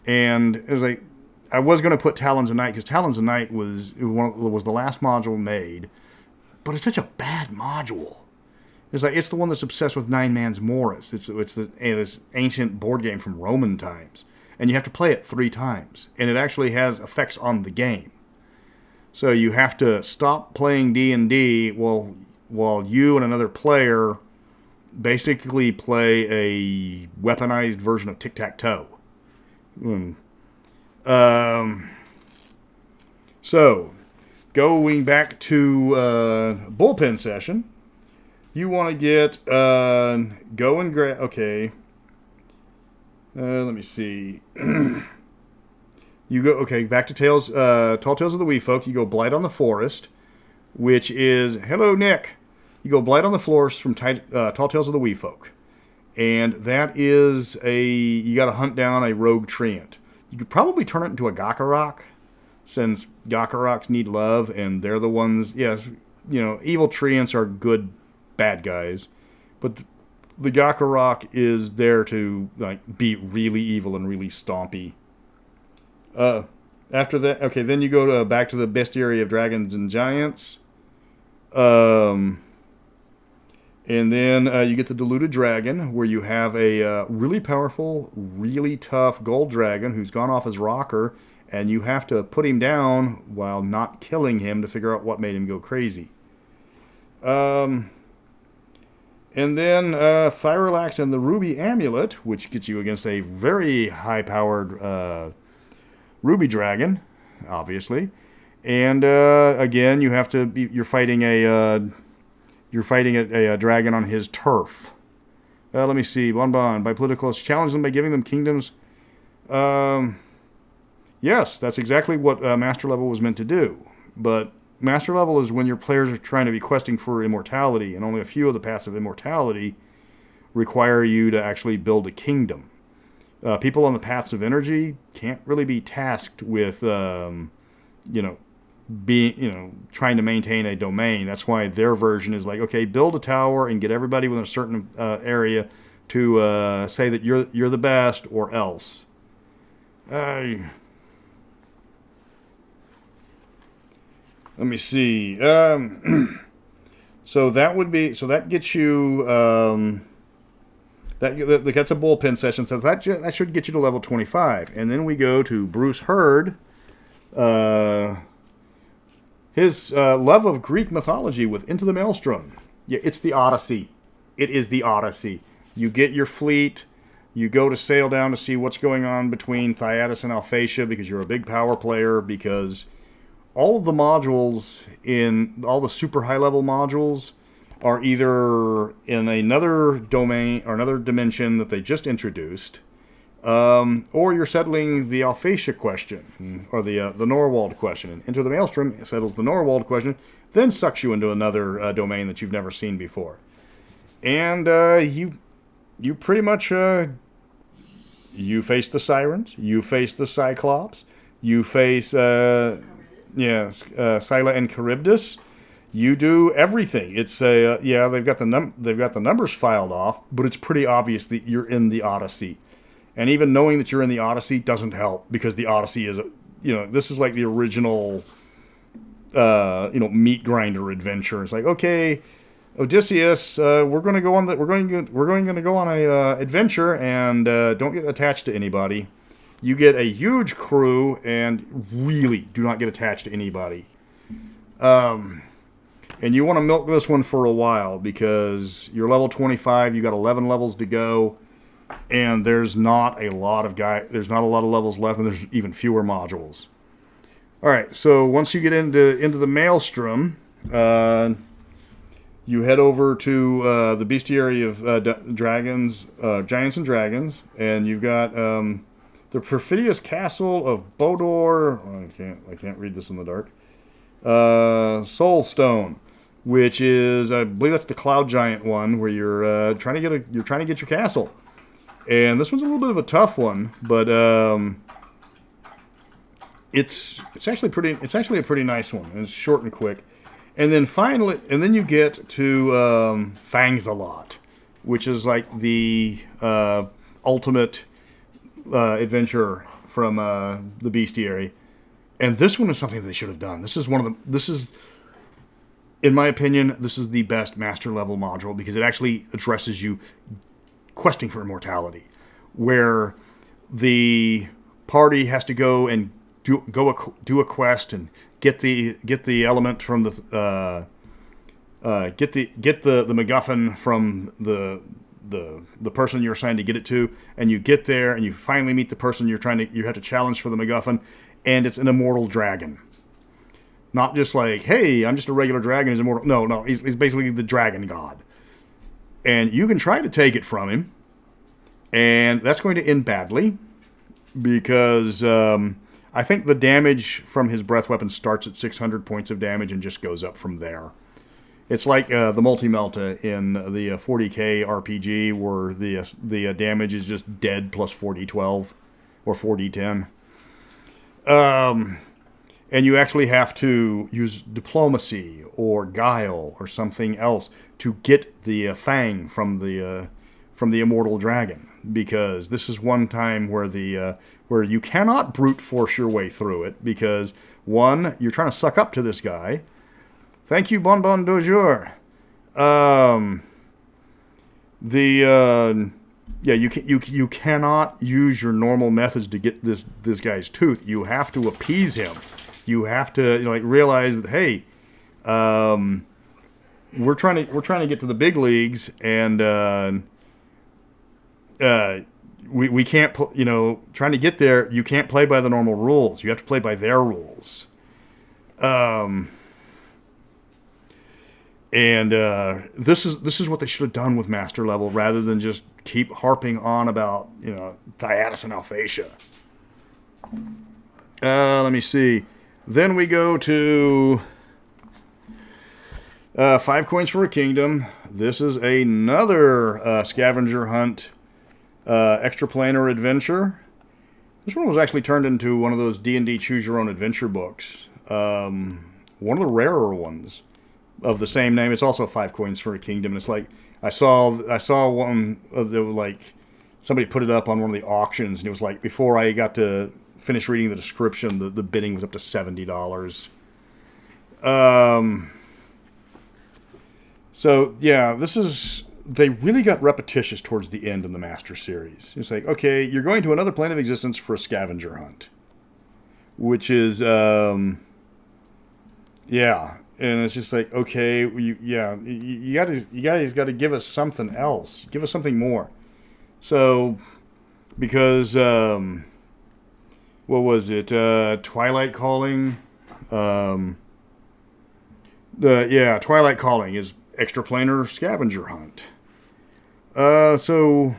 S1: and it was like, I was going to put Talons of Night, because Talons of Night was the last module made, but it's such a bad module. It's the one that's obsessed with Nine Man's Morris. It's this ancient board game from Roman times, and you have to play it 3 times, and it actually has effects on the game. So you have to stop playing D&D while you and another player basically play a weaponized version of tic-tac-toe. So, going back to bullpen session, you want to get go and grab. Okay, let me see. You go back to Tall Tales of the Wee Folk. You go Blight on the Forest, which is, hello Nick. You go Blight on the Forest from Tall Tales of the Wee Folk, and that is you got to hunt down a rogue treant. You could probably turn it into a Gakarok, since Gakaroks need love, and they're the ones. Yes, evil treants are good bad guys, but the Gakarok is there to be really evil and really stompy. After that, then you go back to the Bestiary of Dragons and Giants. And then you get the Deluded Dragon, where you have a really powerful, really tough gold dragon who's gone off his rocker, and you have to put him down while not killing him to figure out what made him go crazy. And then Thyralax and the Ruby Amulet, which gets you against a very high-powered Ruby Dragon, obviously. And again, you're fighting a dragon on his turf. Let me see. Bonbon. By political, challenge them by giving them kingdoms. Yes, that's exactly what Master Level was meant to do. But Master Level is when your players are trying to be questing for immortality, and only a few of the paths of immortality require you to actually build a kingdom. People on the paths of energy can't really be tasked with, trying to maintain a domain. That's why their version is like, okay, build a tower and get everybody within a certain area to say that you're the best, or else. Let me see. So that gets you. That's a bullpen session. So that should get you to level 25, and then we go to Bruce Hurd. His love of Greek mythology with Into the Maelstrom. Yeah, it's the Odyssey. It is the Odyssey. You get your fleet. You go to sail down to see what's going on between Thyatis and Alphatia, because you're a big power player, because all of the modules in all the super high level modules are either in another domain or another dimension that they just introduced, or you're settling the Alphatia question, or the Norwald question. And Enter the Maelstrom settles the Norwald question, then sucks you into another domain that you've never seen before. And you pretty much you face the Sirens, you face the Cyclops, you face Scylla and Charybdis. You do everything. It's they've got the numbers filed off, but it's pretty obvious that you're in the Odyssey. And even knowing that you're in the Odyssey doesn't help, because the Odyssey is, this is like the original, meat grinder adventure. It's like, okay, Odysseus, we're going to go on a adventure, and don't get attached to anybody. You get a huge crew, and really do not get attached to anybody. And you want to milk this one for a while, because you're level 25, you got 11 levels to go. And there's not a lot of levels left, and there's even fewer modules. All right, so once you get into the Maelstrom, you head over to the Bestiary of dragons, giants and dragons, and you've got the perfidious castle of Bodor. I can't read this in the dark. Soulstone, which is, I believe that's the Cloud Giant one, where you're trying to get your castle. And this one's a little bit of a tough one, but it's actually a pretty nice one. It's short and quick. And then you get to Fangsalot, which is like the ultimate adventure from the Bestiary. And this one is something that they should have done. This is, in my opinion, this is the best master level module, because it actually addresses you questing for immortality, where the party has to go and do a quest and get the element from the get the MacGuffin from the person you're assigned to get it to, and you get there and you finally meet the person you have to challenge for the MacGuffin, and it's an immortal dragon. Not just like, hey, I'm just a regular dragon, he's immortal. No, he's basically the dragon god. And you can try to take it from him, and that's going to end badly, because I think the damage from his breath weapon starts at 600 points of damage and just goes up from there. It's like the Multi-Melta in the 40k RPG, where the damage is just dead plus 4d12 or 4d10. And you actually have to use diplomacy or guile or something else to get the fang from the immortal dragon, because this is one time where you cannot brute force your way through it, because one, you're trying to suck up to this guy. Thank you, Bonbon du jour. You cannot use your normal methods to get this guy's tooth. You have to appease him. You have to realize that, hey, we're trying to get to the big leagues, and we can't trying to get there. You can't play by the normal rules. You have to play by their rules. And this is what they should have done with master level, rather than just keep harping on about Thyatus and Alphatia. Let me see. Then we go to 5 coins for a kingdom. This is another scavenger hunt extraplanar adventure. This one was actually turned into one of those D&D choose your own adventure books. One of the rarer ones of the same name. It's also 5 coins for a kingdom. And it's like I saw one that was like somebody put it up on one of the auctions, and it was like, before I got to finish reading the description, the bidding was up to $70. So yeah, they really got repetitious towards the end in the Master Series. It's like, okay, you're going to another plane of existence for a scavenger hunt, which is yeah. And it's just like, okay, you guys got to give us something else. Give us something more. So, because, what was it? Twilight Calling Twilight Calling is extraplanar scavenger hunt. So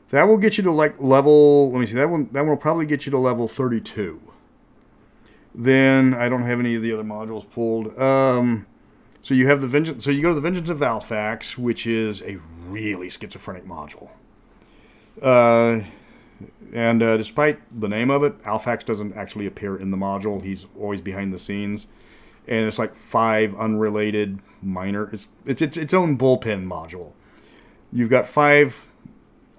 S1: that will get you to like level. Let me see. That one will probably get you to level 32. Then I don't have any of the other modules pulled. So you have the Vengeance. So you go to the Vengeance of Valfax, which is a really schizophrenic module. And despite the name of it, Alfax doesn't actually appear in the module. He's always behind the scenes. And it's like 5 unrelated minor. It's its own bullpen module. You've got 5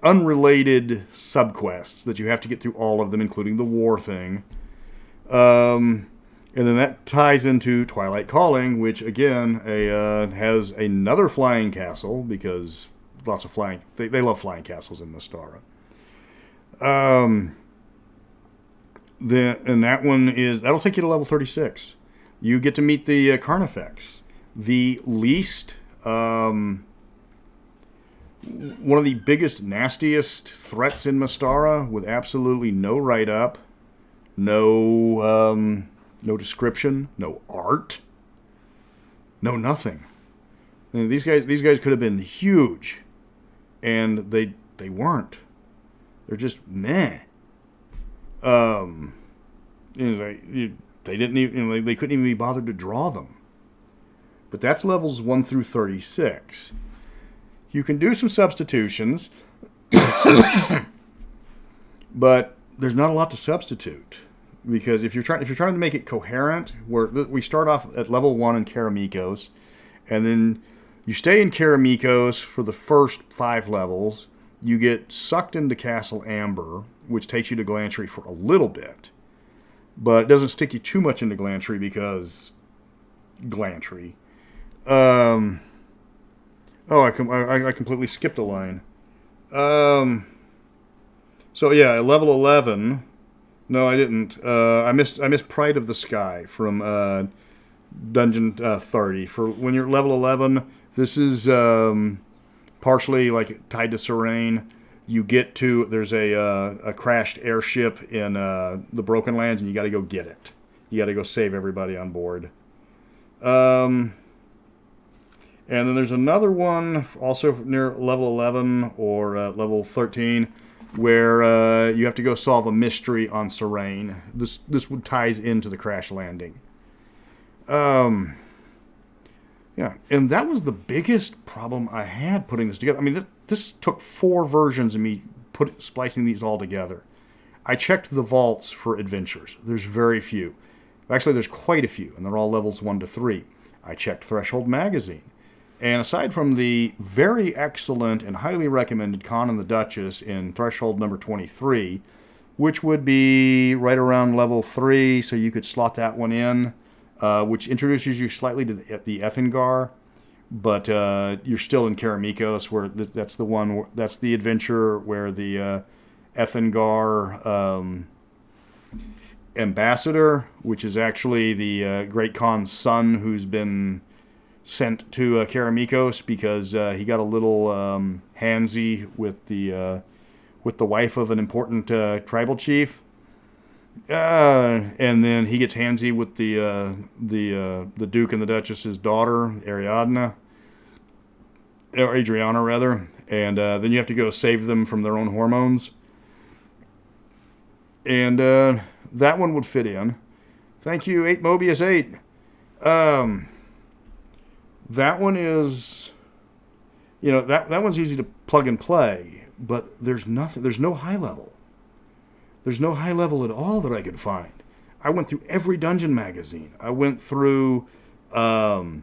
S1: unrelated subquests that you have to get through all of them, including the war thing. And then that ties into Twilight Calling, which again has another flying castle, because lots of flying. They love flying castles in Mystara. And that one that'll take you to level 36. You get to meet the Carnifex, the least, one of the biggest, nastiest threats in Mystara, with absolutely no write-up, no description, no art, no nothing. And these guys could have been huge, and they weren't. They're just meh. They didn't even, they couldn't even be bothered to draw them. But that's levels 1 through 36. You can do some substitutions, but there's not a lot to substitute, because if you're trying to make it coherent, we start off at level 1 in Karamikos, and then you stay in Karamikos for the first 5 levels. You get sucked into Castle Amber, which takes you to Glantry for a little bit. But it doesn't stick you too much into Glantry, because Glantry. I completely skipped a line. So yeah, at level 11. No, I didn't. I missed Pride of the Sky from Dungeon 30. For when you're level 11, this is partially like tied to Serene. You get to, there's a crashed airship in the Broken Lands, and you got to go get it. You got to go save everybody on board. And then there's another one also near level 11 or level 13 where you have to go solve a mystery on Serene. This ties into the crash landing. Yeah, and that was the biggest problem I had putting this together. I mean, this took 4 versions of me splicing these all together. I checked the vaults for adventures. There's very few. Actually, there's quite a few, and they're all levels 1 to 3. I checked Threshold Magazine. And aside from the very excellent and highly recommended Khan and the Duchess in Threshold number 23, which would be right around level 3, so you could slot that one in, which introduces you slightly to the Ethengar, but you're still in Karamikos, where that's the adventure where the Ethengar ambassador, which is actually the Great Khan's son, who's been sent to Karamikos because he got a little handsy with the wife of an important tribal chief, and then he gets handsy with the Duke and the Duchess's daughter, Adriana rather, and then you have to go save them from their own hormones, and that one would fit in. Thank you, 8 Mobius 8. That one is, that one's easy to plug and play, but there's no high level. There's no high level at all that I could find. I went through every dungeon magazine. I went through all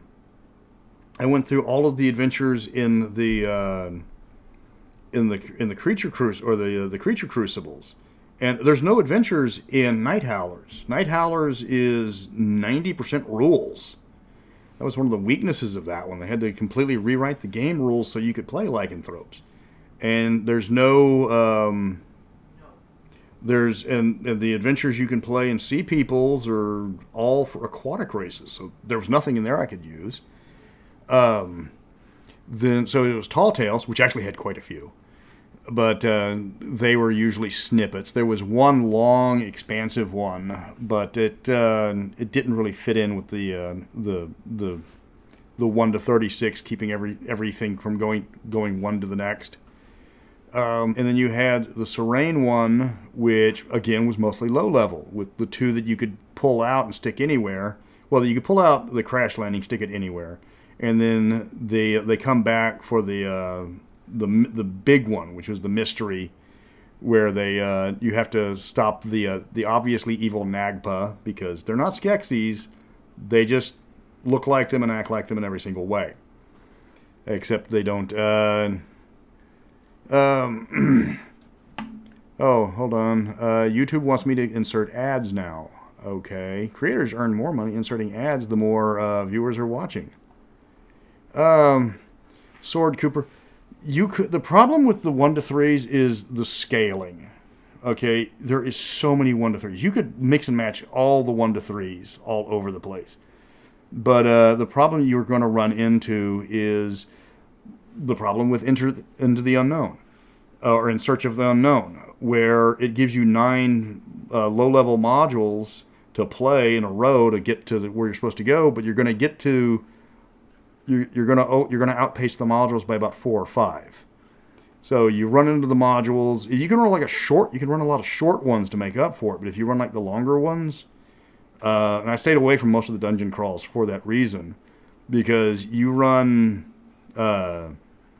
S1: of the adventures in the creature the creature crucibles, and there's no adventures in Night Howlers. Night Howlers is 90% rules. That was one of the weaknesses of that one. They had to completely rewrite the game rules so you could play Lycanthropes. And there's no... and the adventures you can play in Sea Peoples are all for aquatic races. So there was nothing in there I could use. So it was Tall Tales, which actually had quite a few. but they were usually snippets. There was one long, expansive one, but it didn't really fit in with the 1 to 36, keeping everything from going one to the next. And then you had the Serene one, which again was mostly low level, with the 2 that you could pull out and stick anywhere. Well, you could pull out the crash landing, stick it anywhere, and then they come back for the big one, which was the Mystery, where you have to stop the obviously evil Nagpa, because they're not Skeksis, they just look like them and act like them in every single way, except they don't. Oh, hold on. YouTube wants me to insert ads now. Okay, creators earn more money inserting ads the more viewers are watching. Sword Cooper. The problem with the 1 to 3s is the scaling. Okay, there is so many 1 to 3s. You could mix and match all the 1 to 3s all over the place. But the problem you're going to run into is the problem with into the unknown, or in search of the unknown, where it gives you 9 low-level modules to play in a row to get to where you're supposed to go, but you're going to get to you're going to outpace the modules by about 4 or 5. So you run into the modules. You can run you can run a lot of short ones to make up for it, but if you run like the longer ones, and I stayed away from most of the dungeon crawls for that reason, because you run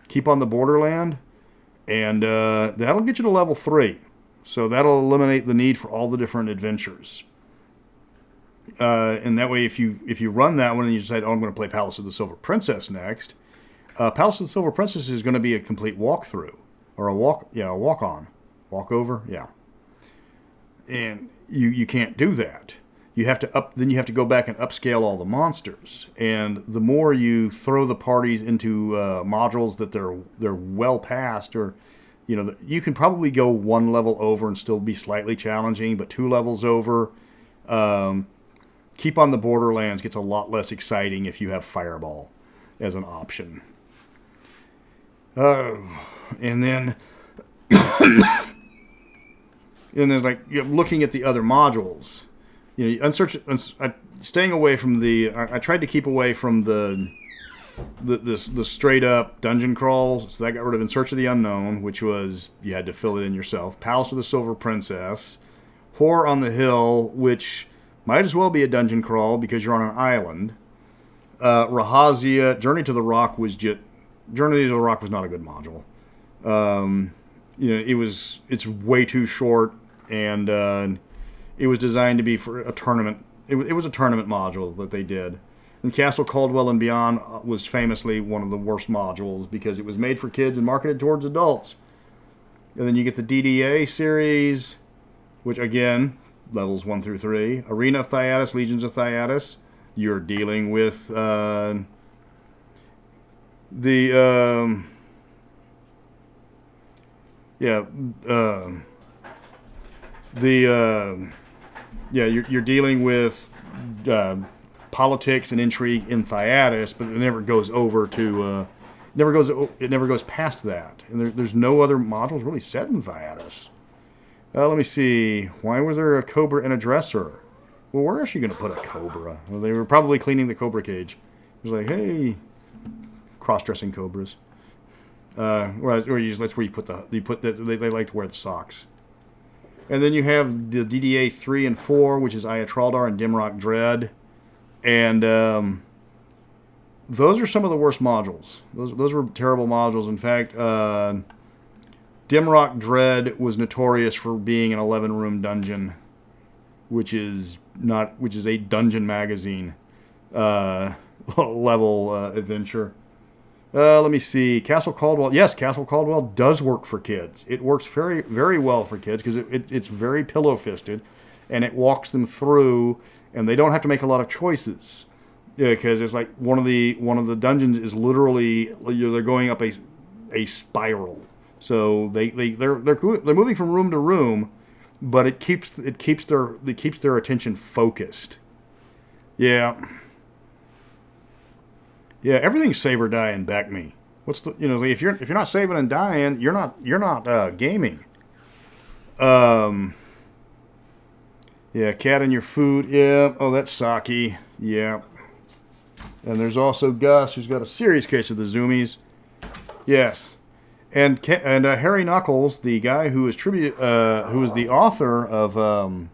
S1: Keep on the Borderland, and that'll get you to level 3. So that'll eliminate the need for all the different adventures. And that way, if you run that one and you decide, oh, I'm going to play Palace of the Silver Princess next, Palace of the Silver Princess is going to be a complete walkthrough, or a walk-on, walkover, yeah. And you can't do that. You have to go back and upscale all the monsters, and the more you throw the parties into modules that they're well past, or you can probably go 1 level over and still be slightly challenging, but 2 levels over. Keep on the Borderlands gets a lot less exciting if you have Fireball as an option. And then there's looking at the other modules. Staying away from I tried to keep away from the straight up dungeon crawls, so that got rid of In Search of the Unknown, which was you had to fill it in yourself. Palace of the Silver Princess, Horror on the Hill, which might as well be a dungeon crawl because you're on an island. Rahazia, Journey to the Rock was not a good module. It's way too short, and it was designed to be for a tournament. It was a tournament module that they did. And Castle Caldwell and Beyond was famously one of the worst modules because it was made for kids and marketed towards adults. And then you get the DDA series, which again, levels 1 through 3. Arena of Thyatis, Legions of Thyatis. You're dealing with you're dealing with politics and intrigue in Thyatis, but it never goes over to it never goes past that. And there's no other modules really set in Thyatis. Let me see. Why was there a Cobra and a Dresser? Well, where else are you going to put a Cobra? Well, they were probably cleaning the Cobra cage. It was like, hey, cross-dressing Cobras. That's where you put they like to wear the socks. And then you have the DDA 3 and 4, which is Ayatraldar and Dimrock Dread. And those are some of the worst modules. Those were terrible modules. In fact, Dimrock Dread was notorious for being an 11-room dungeon, which is a dungeon magazine level adventure. Let me see. Castle Caldwell. Yes, Castle Caldwell does work for kids. It works very, very well for kids because it's very pillow-fisted, and it walks them through, and they don't have to make a lot of choices. Because it's like one of the dungeons is literally they're going up a spiral. So they're moving from room to room, but it keeps their attention focused. Yeah. Yeah, everything's Sabre Die and Back Me. What's the, like if you're not saving and dying, you're not gaming. Yeah, cat in your food. Yeah. Oh, that's Saki. Yeah. And there's also Gus, who's got a serious case of the zoomies. Yes. And Harry Knuckles, the guy who is who is the author of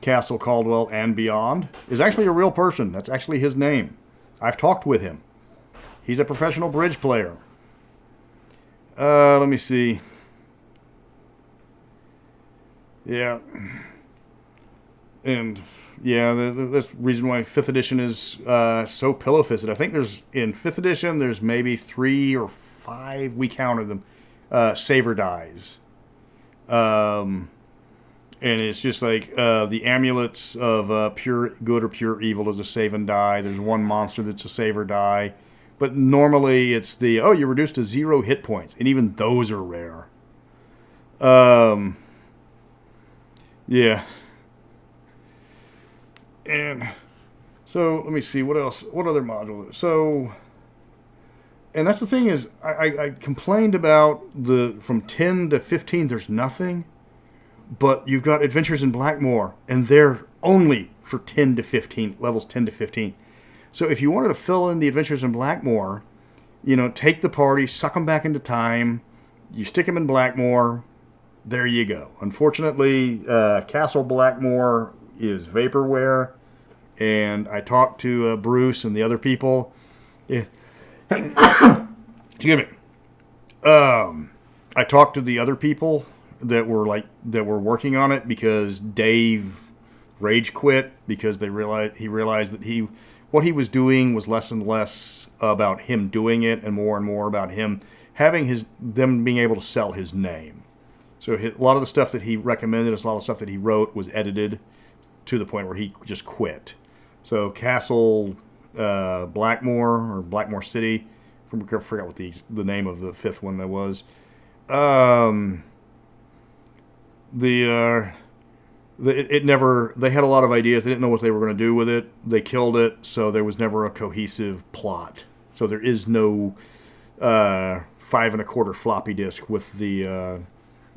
S1: Castle Caldwell and Beyond, is actually a real person. That's actually his name. I've talked with him. He's a professional bridge player. Let me see. Yeah. And yeah, that's the reason why 5th edition is so pillow-fisted. I think in 5th edition, there's maybe 3 or 5, we counted them, Sabre dies. And it's just like the amulets of pure good or pure evil is a save and die. There's one monster that's a save or die. But normally it's you're reduced to 0 hit points. And even those are rare. Yeah. And so let me see what else. What other module? So, and that's the thing is, I complained about from 10 to 15. There's nothing, but you've got Adventures in Blackmoor, and they're only for 10 to 15 levels. 10 to 15. So if you wanted to fill in the Adventures in Blackmoor, take the party, suck them back into time, you stick them in Blackmoor. There you go. Unfortunately, Castle Blackmoor is vaporware, and I talked to Bruce and the other people. Yeah. Excuse me. I talked to the other people that were working on it because Dave rage quit because he realized that what he was doing was less and less about him doing it and more about him having them being able to sell his name. So a lot of the stuff that he recommended, a lot of stuff that he wrote was edited to the point where he just quit. So Castle Blackmoor or Blackmoor City, I forgot what the name of the 5th one that was. They had a lot of ideas. They didn't know what they were going to do with it. They killed it, so there was never a cohesive plot. So there is no 5 1/4 floppy disk with the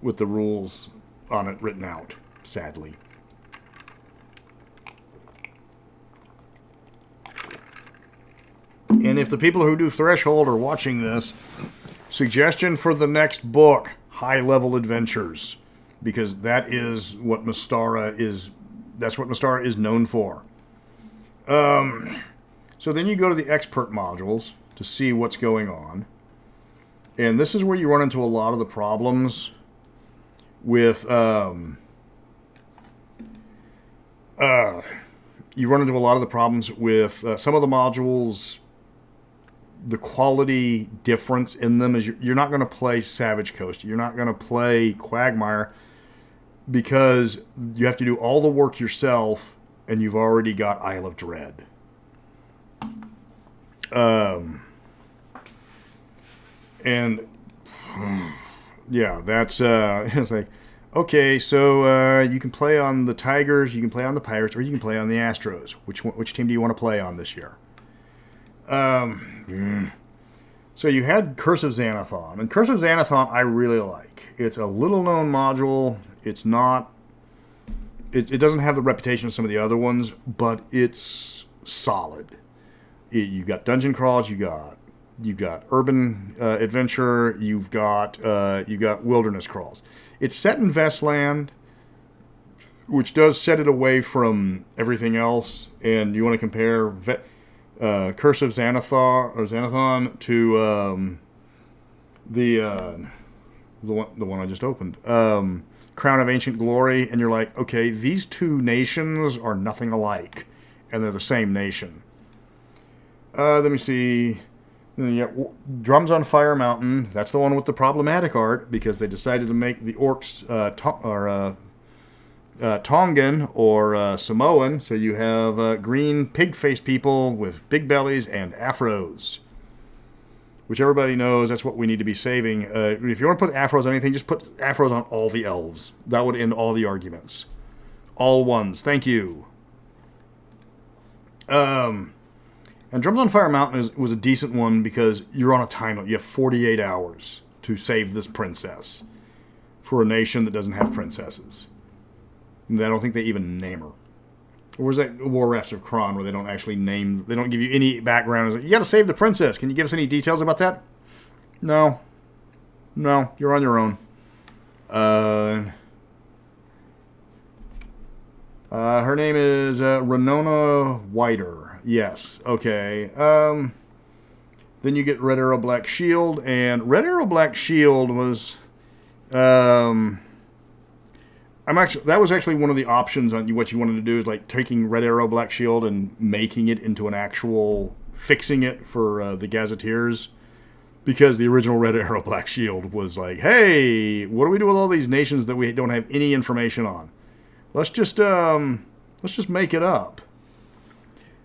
S1: rules on it written out, sadly. And if the people who do Threshold are watching this, suggestion for the next book, high-level adventures. Because that is what Mystara is. That's what Mystara is known for. So then you go to the expert modules to see what's going on. And this is where you run into a lot of the problems with... you run into a lot of the problems with some of the modules. The quality difference in them is you're not going to play Savage Coast. You're not going to play Quagmire because you have to do all the work yourself, and you've already got Isle of Dread. And yeah, that's it's like, okay, so you can play on the Tigers, you can play on the Pirates, or you can play on the Astros. Which team do you want to play on this year? So you had Curse of Xanathon, and Curse of Xanathon I really like. It's a little known module. It's not. It doesn't have the reputation of some of the other ones, but it's solid. You got dungeon crawls. You got urban adventure. You've got wilderness crawls. It's set in Vestland, which does set it away from everything else. And you want to compare Curse of Xanathon to the one I just opened, Crown of Ancient Glory, and you're like, okay, these two nations are nothing alike, and they're the same nation. Let me see. Yeah, Drums on Fire Mountain. That's the one with the problematic art because they decided to make the orcs Tongan or Samoan. So you have green pig-faced people with big bellies and afros, which everybody knows that's what we need to be saving. If you want to put afros on anything, just put afros on all the elves. That would end all the arguments. All ones. Thank you. And Drums on Fire Mountain was a decent one because you're on a time limit. You have 48 hours to save this princess for a nation that doesn't have princesses. And I don't think they even name her. Or was that Rafts of Kron where they don't actually name, they don't give you any background? It's like, you got to save the princess. Can you give us any details about that? No. No, you're on your own. Her name is Renona Whiter. Yes. Okay. Then you get Red Arrow Black Shield, and Red Arrow Black Shield was that was actually one of the options on what you wanted to do is like taking Red Arrow Black Shield and making it into an actual, fixing it for the Gazetteers, because the original Red Arrow Black Shield was like, hey, what do we do with all these nations that we don't have any information on? Let's just make it up.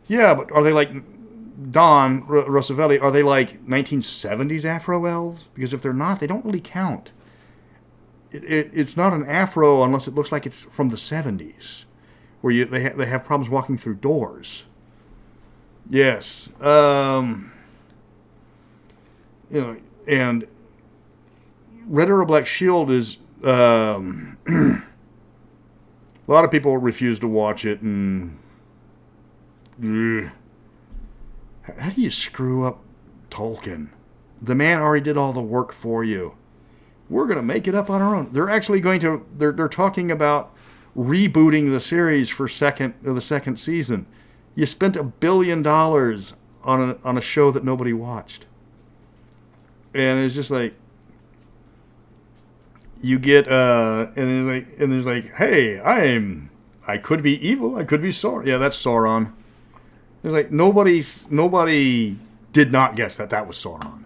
S1: Yeah, but are they like Don Rossavelli? Are they like 1970s Afro elves? Because if they're not, they don't really count. It's not an Afro unless it looks like it's from the 70s, where they have problems walking through doors. Yes, and Red Arrow Black Shield is a lot of people refuse to watch it, and how do you screw up Tolkien? The man already did all the work for you. We're going to make it up on our own. They're actually going to, they're talking about rebooting the series for the second season. You spent $1 billion on a show that nobody watched. And it's just like, you get, and there's like, hey, I could be evil, I could be Sauron. Yeah, that's Sauron. It's like, nobody did not guess that was Sauron.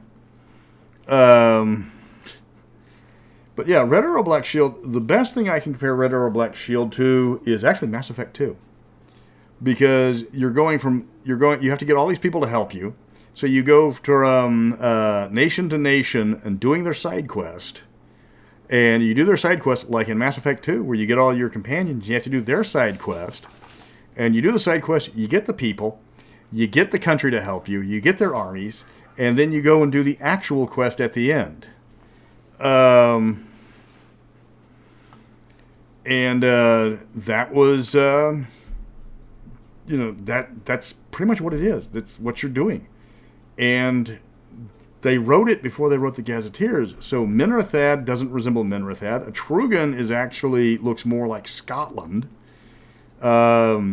S1: But yeah, Red Arrow Black Shield, the best thing I can compare Red Arrow Black Shield to is actually Mass Effect 2. Because you have to get all these people to help you. So you go from nation to nation and doing their side quest. And you do their side quest like in Mass Effect 2, where you get all your companions, you have to do their side quest. And you do the side quest, you get the people, you get the country to help you, you get their armies, and then you go and do the actual quest at the end. That was, that's pretty much what it is. That's what you're doing. And they wrote it before they wrote the Gazetteers. So Minrathad doesn't resemble Minrathad. Etruscan looks more like Scotland. Glantry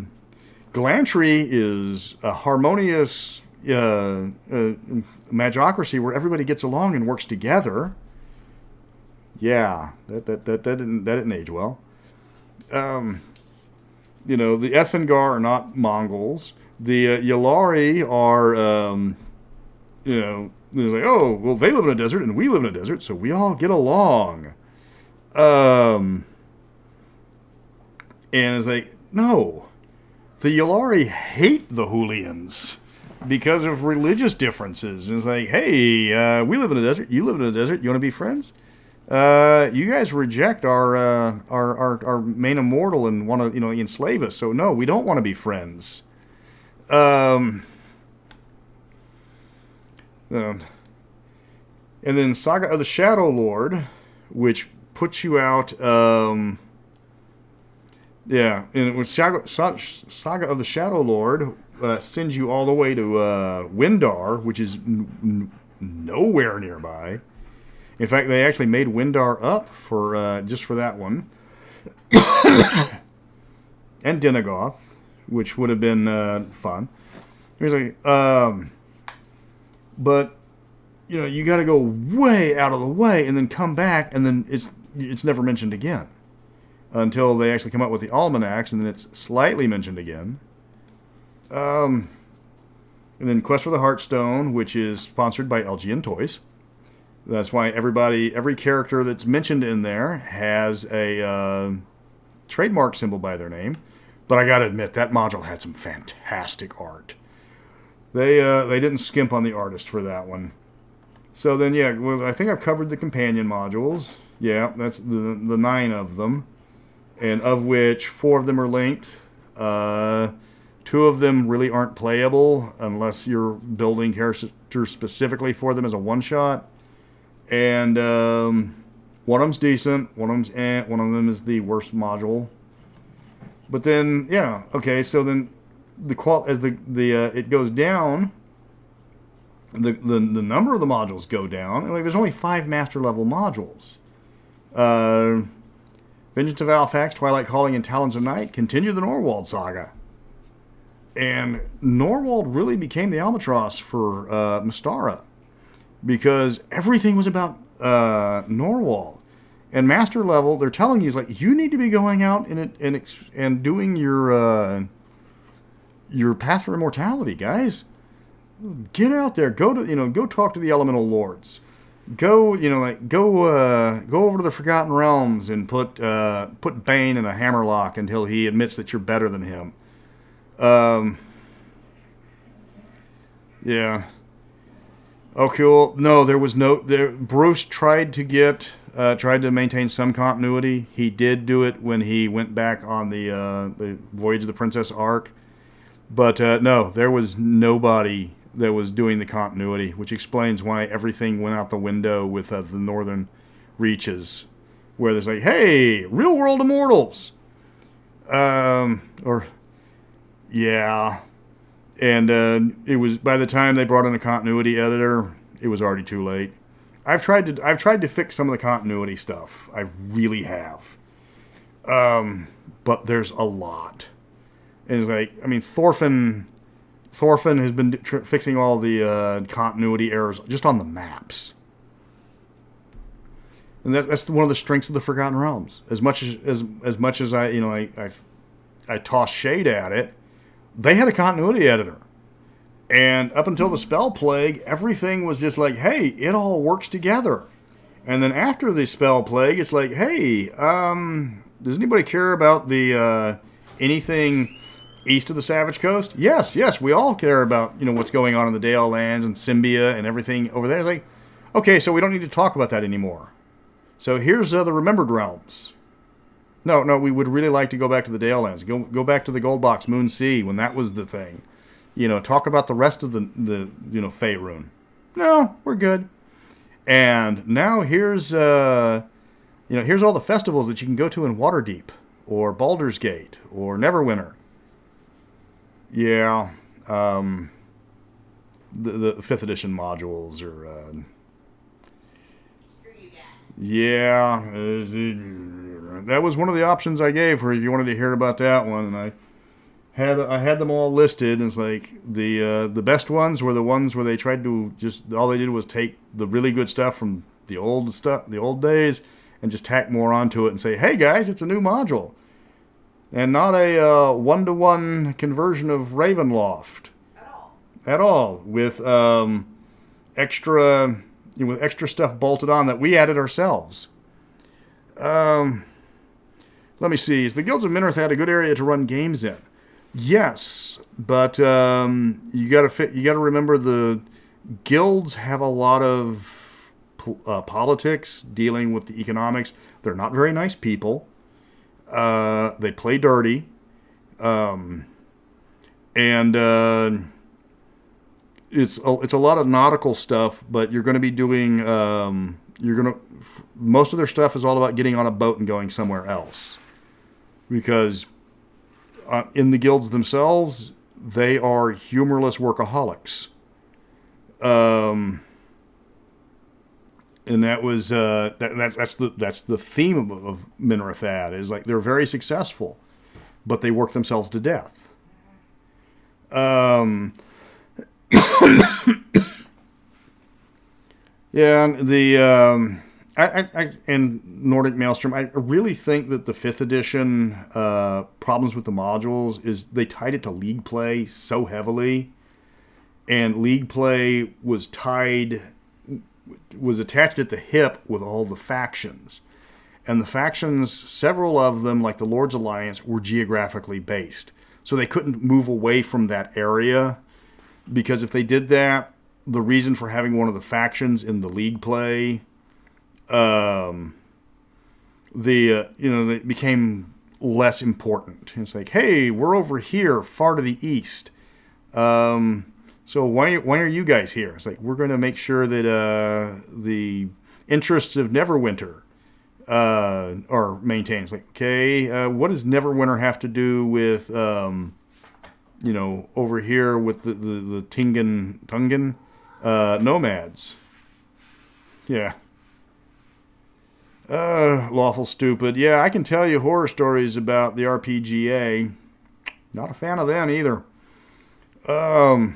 S1: is a harmonious magocracy where everybody gets along and works together. Yeah, that didn't age well. The Ethengar are not Mongols. The Yalari are, it's like, oh, well, they live in a desert and we live in a desert, so we all get along. And it's like, no, the Yalari hate the Hoolians because of religious differences. And it's like, hey, we live in a desert, you live in a desert, you want to be friends? You guys reject our main immortal and want to, enslave us. So no, we don't want to be friends. And then Saga of the Shadow Lord, which puts you out. And with Saga of the Shadow Lord sends you all the way to Windar, which is nowhere nearby. In fact, they actually made Windar up for just for that one. And Dinagoth, which would have been fun. He was like, but you got to go way out of the way and then come back, and then it's never mentioned again until they actually come up with the almanacs, and then it's slightly mentioned again. And then Quest for the Heartstone, which is sponsored by LGN Toys. That's why every character that's mentioned in there has a trademark symbol by their name. But I gotta admit, that module had some fantastic art. They didn't skimp on the artist for that one. So then, yeah, well, I think I've covered the companion modules. Yeah, that's the 9 of them, and of which 4 of them are linked. 2 of them really aren't playable unless you're building characters specifically for them as a one-shot. And one of them's decent, one of them is the worst module. But then, yeah, okay, so then as it goes down, the number of the modules go down. And like, there's only 5 master level modules. Vengeance of Alphax, Twilight Calling, and Talons of Night continue the Norwald saga. And Norwald really became the albatross for Mystara, because everything was about Norwald. And master level, they're telling you, like, you need to be going out and doing your path for immortality, guys. Get out there. Go talk to the elemental lords. Go over to the Forgotten Realms and put Bane in a hammerlock until he admits that you're better than him. Yeah. Oh, cool. No, Bruce tried to maintain some continuity. He did do it when he went back on the Voyage of the Princess arc. But no, there was nobody that was doing the continuity, which explains why everything went out the window with the Northern Reaches, where there's like, hey, real world immortals. Yeah. And it was, by the time they brought in a continuity editor, it was already too late. I've tried to fix some of the continuity stuff. I really have. But there's a lot. And it's like, I mean, Thorfinn has been fixing all the continuity errors just on the maps. And that's one of the strengths of the Forgotten Realms. As much as I toss shade at it, they had a continuity editor. And up until the Spell Plague, everything was just like, hey, it all works together. And then after the Spell Plague, it's like, hey, does anybody care about the anything east of the Savage Coast? Yes, we all care about what's going on in the Dale Lands and Symbia and everything over there. It's like, okay, so we don't need to talk about that anymore. So here's the Remembered Realms. No, we would really like to go back to the Dale Lands. Go back to the Gold Box, Moon Sea, when that was the thing. Talk about the rest of the Faerun. No, we're good. And now here's all the festivals that you can go to in Waterdeep or Baldur's Gate or Neverwinter. Yeah, the 5th edition modules are. Yeah, that was one of the options I gave her if you wanted to hear about that one, and I had them all listed. And it's like the best ones were the ones where they tried to all they did was take the really good stuff from the old days, and just tack more onto it and say, hey guys, it's a new module, and not a 1-to-1 conversion of Ravenloft at all with extra. With extra stuff bolted on that we added ourselves. Let me see. Is the Guilds of Minorith had a good area to run games in? Yes, but you got to remember the guilds have a lot of politics dealing with the economics. They're not very nice people. They play dirty, and it's a lot of nautical stuff, but you're going to be doing most of their stuff is all about getting on a boat and going somewhere else, because in the guilds themselves they are humorless workaholics, and that was that's the theme of Minorith is like they're very successful, but they work themselves to death. Yeah, and and Nordic Maelstrom, I really think that the 5th edition problems with the modules is they tied it to League play so heavily, and League play was attached at the hip with all the factions. And the factions, several of them, like the Lord's Alliance, were geographically based. So they couldn't move away from that area, because if they did that, the reason for having one of the factions in the League play, they became less important. It's like, hey, we're over here, far to the east. So why are you guys here? It's like, we're going to make sure that the interests of Neverwinter are maintained. It's like, okay, what does Neverwinter have to do with, over here with the Tungan Nomads? Yeah. Lawful stupid. Yeah, I can tell you horror stories about the RPGA. Not a fan of them either. And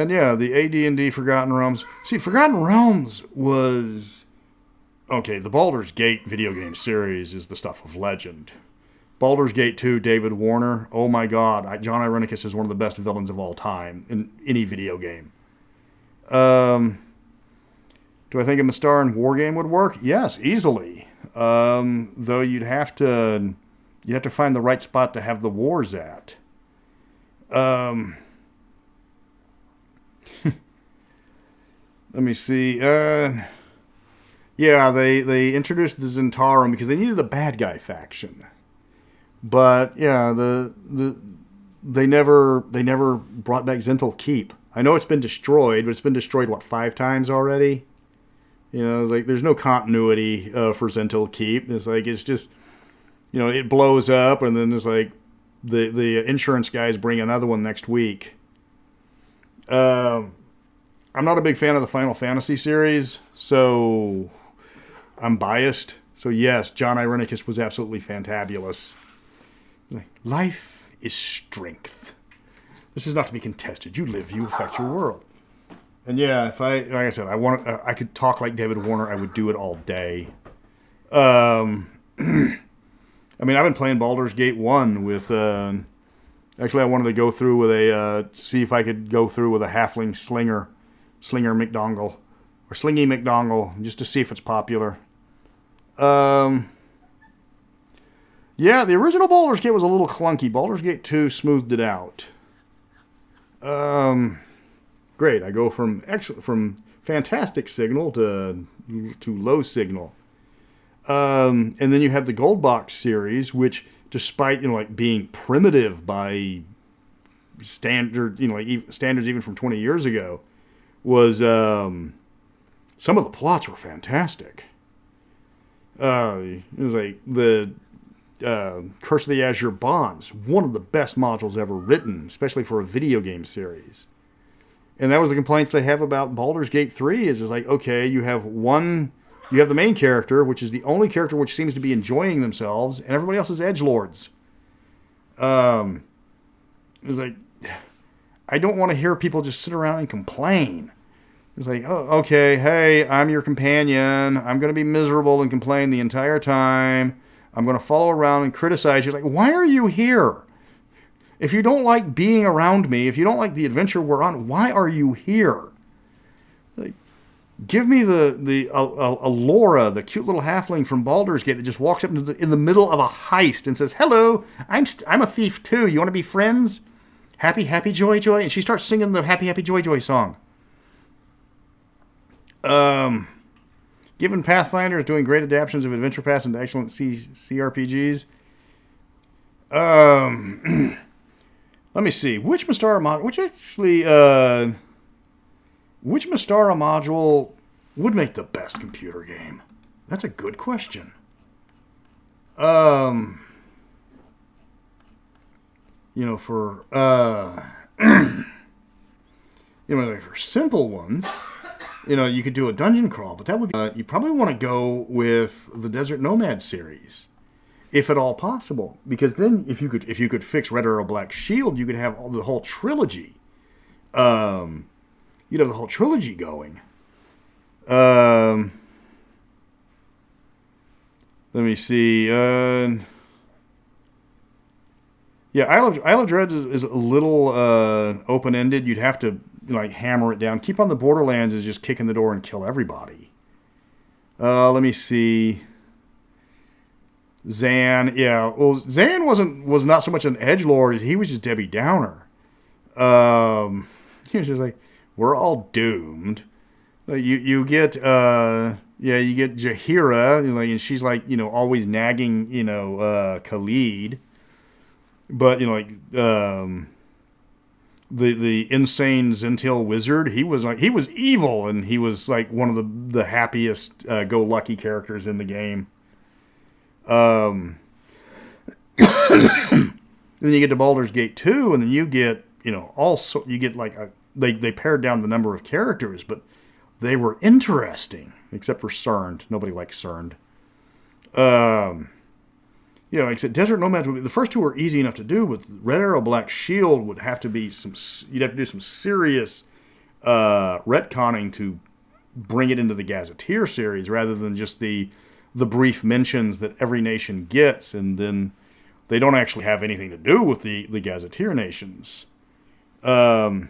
S1: yeah, the AD&D Forgotten Realms. See, Forgotten Realms was... Okay, the Baldur's Gate video game series is the stuff of legend. Baldur's Gate 2, David Warner. Oh my god, John Irenicus is one of the best villains of all time in any video game. Do I think a Mystara wargame would work? Yes, easily. Though you'd have to find the right spot to have the wars at. Let me see. Yeah, they introduced the Zentarum because they needed a bad guy faction. But yeah, they never brought back Zental Keep. I know it's been destroyed, but it's been destroyed 5 times already. Like there's no continuity for Zental Keep. It's just it blows up and then it's like the insurance guys bring another one next week. I'm not a big fan of the Final Fantasy series, so I'm biased. So yes, John Irenicus was absolutely fantabulous. Life is strength. This is not to be contested. You live, you affect your world. And yeah, if like I said, I could talk like David Warner. I would do it all day. I mean, I've been playing Baldur's Gate 1 with. Actually, I wanted to go through with see if I could go through with a halfling Slinger McDongle, or Slingy McDongle, just to see if it's popular. Yeah, the original Baldur's Gate was a little clunky. Baldur's Gate 2 smoothed it out. Great. I go from fantastic signal to low signal. And then you have the Gold Box series, which, despite being primitive by standard, standards even from 20 years ago, was some of the plots were fantastic. It was like the Curse of the Azure Bonds, one of the best modules ever written, especially for a video game series. And that was the complaints they have about Baldur's Gate 3 is like, okay, you have the main character, which is the only character which seems to be enjoying themselves, and everybody else is edgelords. It's like, I don't want to hear people just sit around and complain. It's like, oh, okay, hey, I'm your companion. I'm going to be miserable and complain the entire time. I'm going to follow around and criticize you. Like, why are you here? If you don't like being around me, if you don't like the adventure we're on, why are you here? Like, give me the Laura, the cute little halfling from Baldur's Gate that just walks up in the middle of a heist and says, "Hello, I'm a thief too. You want to be friends? Happy, happy, joy, joy." And she starts singing the happy, happy, joy, joy song. Given Pathfinder is doing great adaptations of Adventure Pass into excellent CRPGs. Let me see. Which Mystara module would make the best computer game? That's a good question. For for simple ones, you could do a dungeon crawl, but that would be, you probably want to go with the Desert Nomad series, if at all possible, because then if you could fix Red Arrow Black Shield, you could have the whole trilogy. You'd have the whole trilogy going. Let me see. Yeah, Isle of Dread is a little open-ended. You'd have to hammer it down. Keep on the Borderlands is just kick in the door and kill everybody. Let me see. Zan, yeah. Well, Zan was not so much an edgelord as he was just Debbie Downer. He was just like, we're all doomed. You get Yeah, you get Jaheira, and she's like, always nagging, Khalid. But, the insane Zentil wizard, he was evil, and he was like one of the happiest go lucky characters in the game. Then you get to Baldur's Gate 2, and then you get they pared down the number of characters, but they were interesting, except for Cerned. Nobody likes Cerned. Like I said, Desert Nomads the first two were easy enough to do. With Red Arrow, Black Shield would have to be you'd have to do some serious retconning to bring it into the Gazetteer series, rather than just the brief mentions that every nation gets, and then they don't actually have anything to do with the Gazetteer nations. That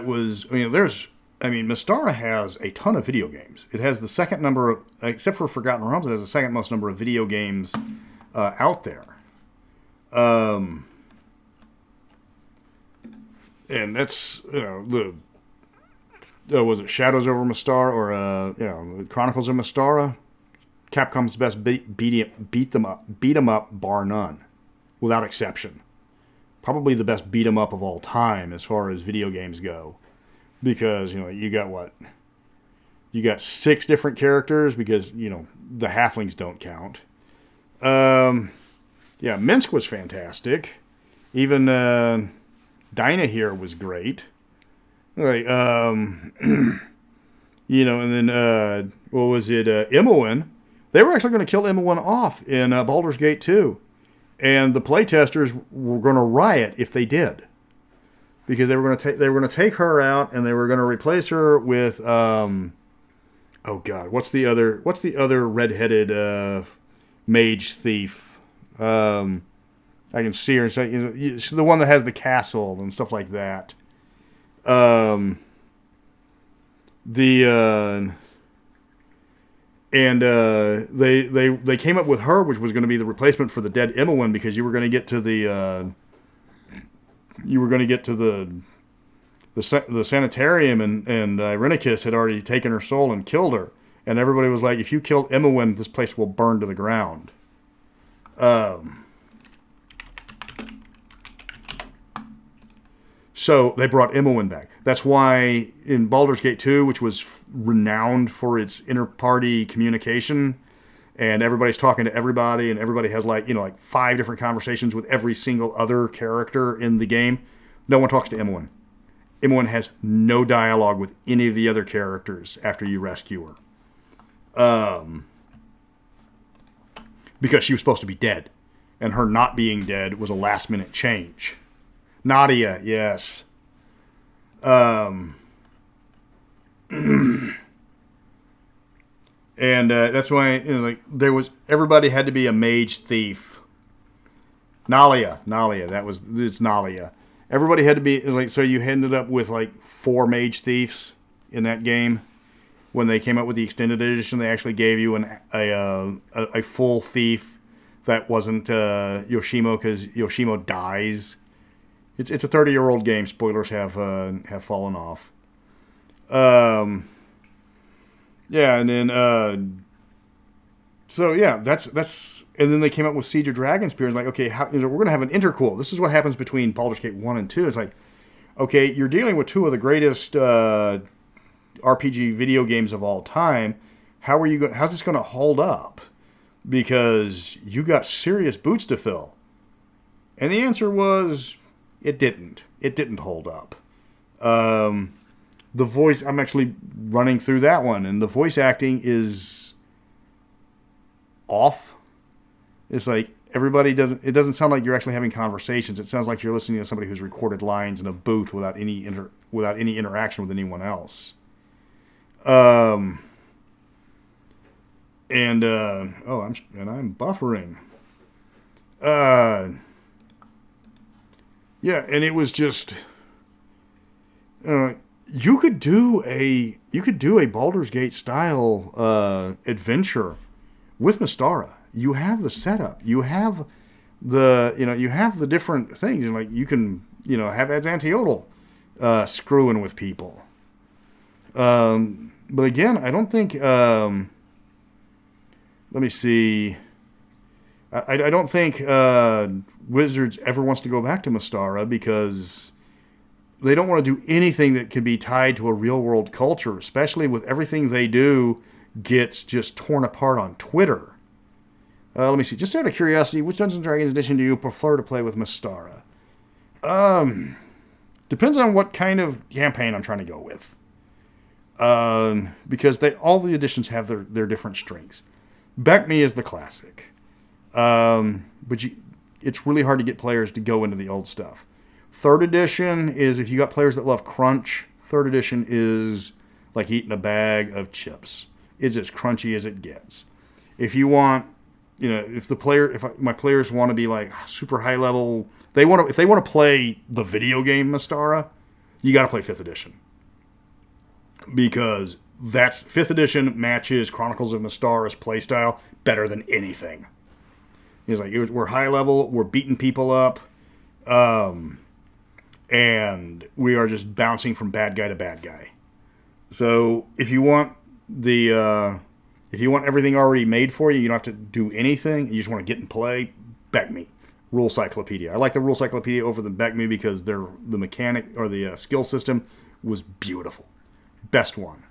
S1: was, Mystara has a ton of video games. It has the second number of, except for Forgotten Realms, it has the second most number of video games out there. And that's, was it Shadows over Mystara, or Chronicles of Mystara? Capcom's best beat 'em up, bar none, without exception. Probably the best beat 'em up of all time as far as video games go, because you got 6 different characters, because the halflings don't count. Minsk was fantastic. Even Dinah here was great. Right, and then what was it? Imoen. They were actually going to kill Imoen off in Baldur's Gate 2, and the playtesters were going to riot if they did, because they were going to take her out, and they were going to replace her with oh god, what's the other redheaded mage thief? I can see her. She's the one that has the castle and stuff like that. They came up with her, which was going to be the replacement for the dead Imoen, because you were going to get to the sanitarium, and Irenicus had already taken her soul and killed her, and everybody was like, if you kill Imoen, this place will burn to the ground. So they brought Imoen back. That's why in Baldur's Gate 2, which was renowned for its inter-party communication, and everybody's talking to everybody, and everybody has like 5 different conversations with every single other character in the game, no one talks to Imoen. Imoen has no dialogue with any of the other characters after you rescue her. Because she was supposed to be dead, and her not being dead was a last-minute change. Nadia, yes. And that's why there was, everybody had to be a mage thief. Nalia, it's Nalia. Everybody had to be so you ended up with 4 mage thieves in that game. When they came out with the extended edition, they actually gave you a full thief that wasn't Yoshimo, because Yoshimo dies. It's a 30-year-old game. Spoilers have fallen off. And then that's and then they came up with Siege of Dragonspear. It's like, okay, we're going to have an interquel. This is what happens between Baldur's Gate 1 and 2. It's like, okay, you're dealing with 2 of the greatest RPG video games of all time. How's this going to hold up? Because you got serious boots to fill. And the answer was, it didn't. It didn't hold up. The voice, I'm actually running through that one, and the voice acting is off. It's like it doesn't sound like you're actually having conversations. It sounds like you're listening to somebody who's recorded lines in a booth without any interaction with anyone else. I'm buffering. Yeah, and it was just you could do a Baldur's Gate style adventure with Mystara. You have the setup. You have the different things, and you can have Azantiodal screwing with people. But again, I don't think. Let me see. I don't think Wizards ever wants to go back to Mystara because they don't want to do anything that could be tied to a real world culture, especially with everything they do gets just torn apart on Twitter. Let me see. Just out of curiosity, which Dungeons & Dragons edition do you prefer to play with Mystara? Depends on what kind of campaign I'm trying to go with. Because all the editions have their different strengths. Back Me is the classic. But it's really hard to get players to go into the old stuff. Third edition is if you got players that love crunch. Third edition is like eating a bag of chips. It's as crunchy as it gets. If you want, if my players want to be like super high level, if they want to play the video game Mystara, you got to play 5th edition. Because 5th edition matches Chronicles of Mystara's playstyle better than anything. He's like, we're high level, we're beating people up, and we are just bouncing from bad guy to bad guy. So if you want everything already made for you, you don't have to do anything. You just want to get and play. Back Me, Rule Cyclopedia. I like the Rule Cyclopedia over the Back Me because the mechanic or the skill system was beautiful. Best one.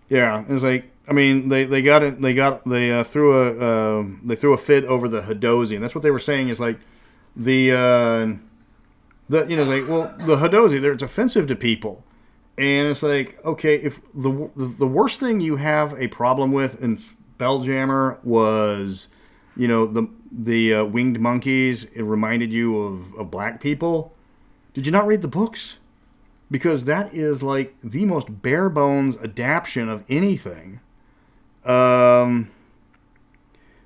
S1: Yeah, it was like, I mean, they threw a fit over the Hadozi, and that's what they were saying is like the Hadozi, it's offensive to people, and it's like, okay, if the worst thing you have a problem with in Spelljammer was, the winged monkeys, it reminded you of black people. Did you not read the books? Because that is like the most bare bones adaptation of anything. Let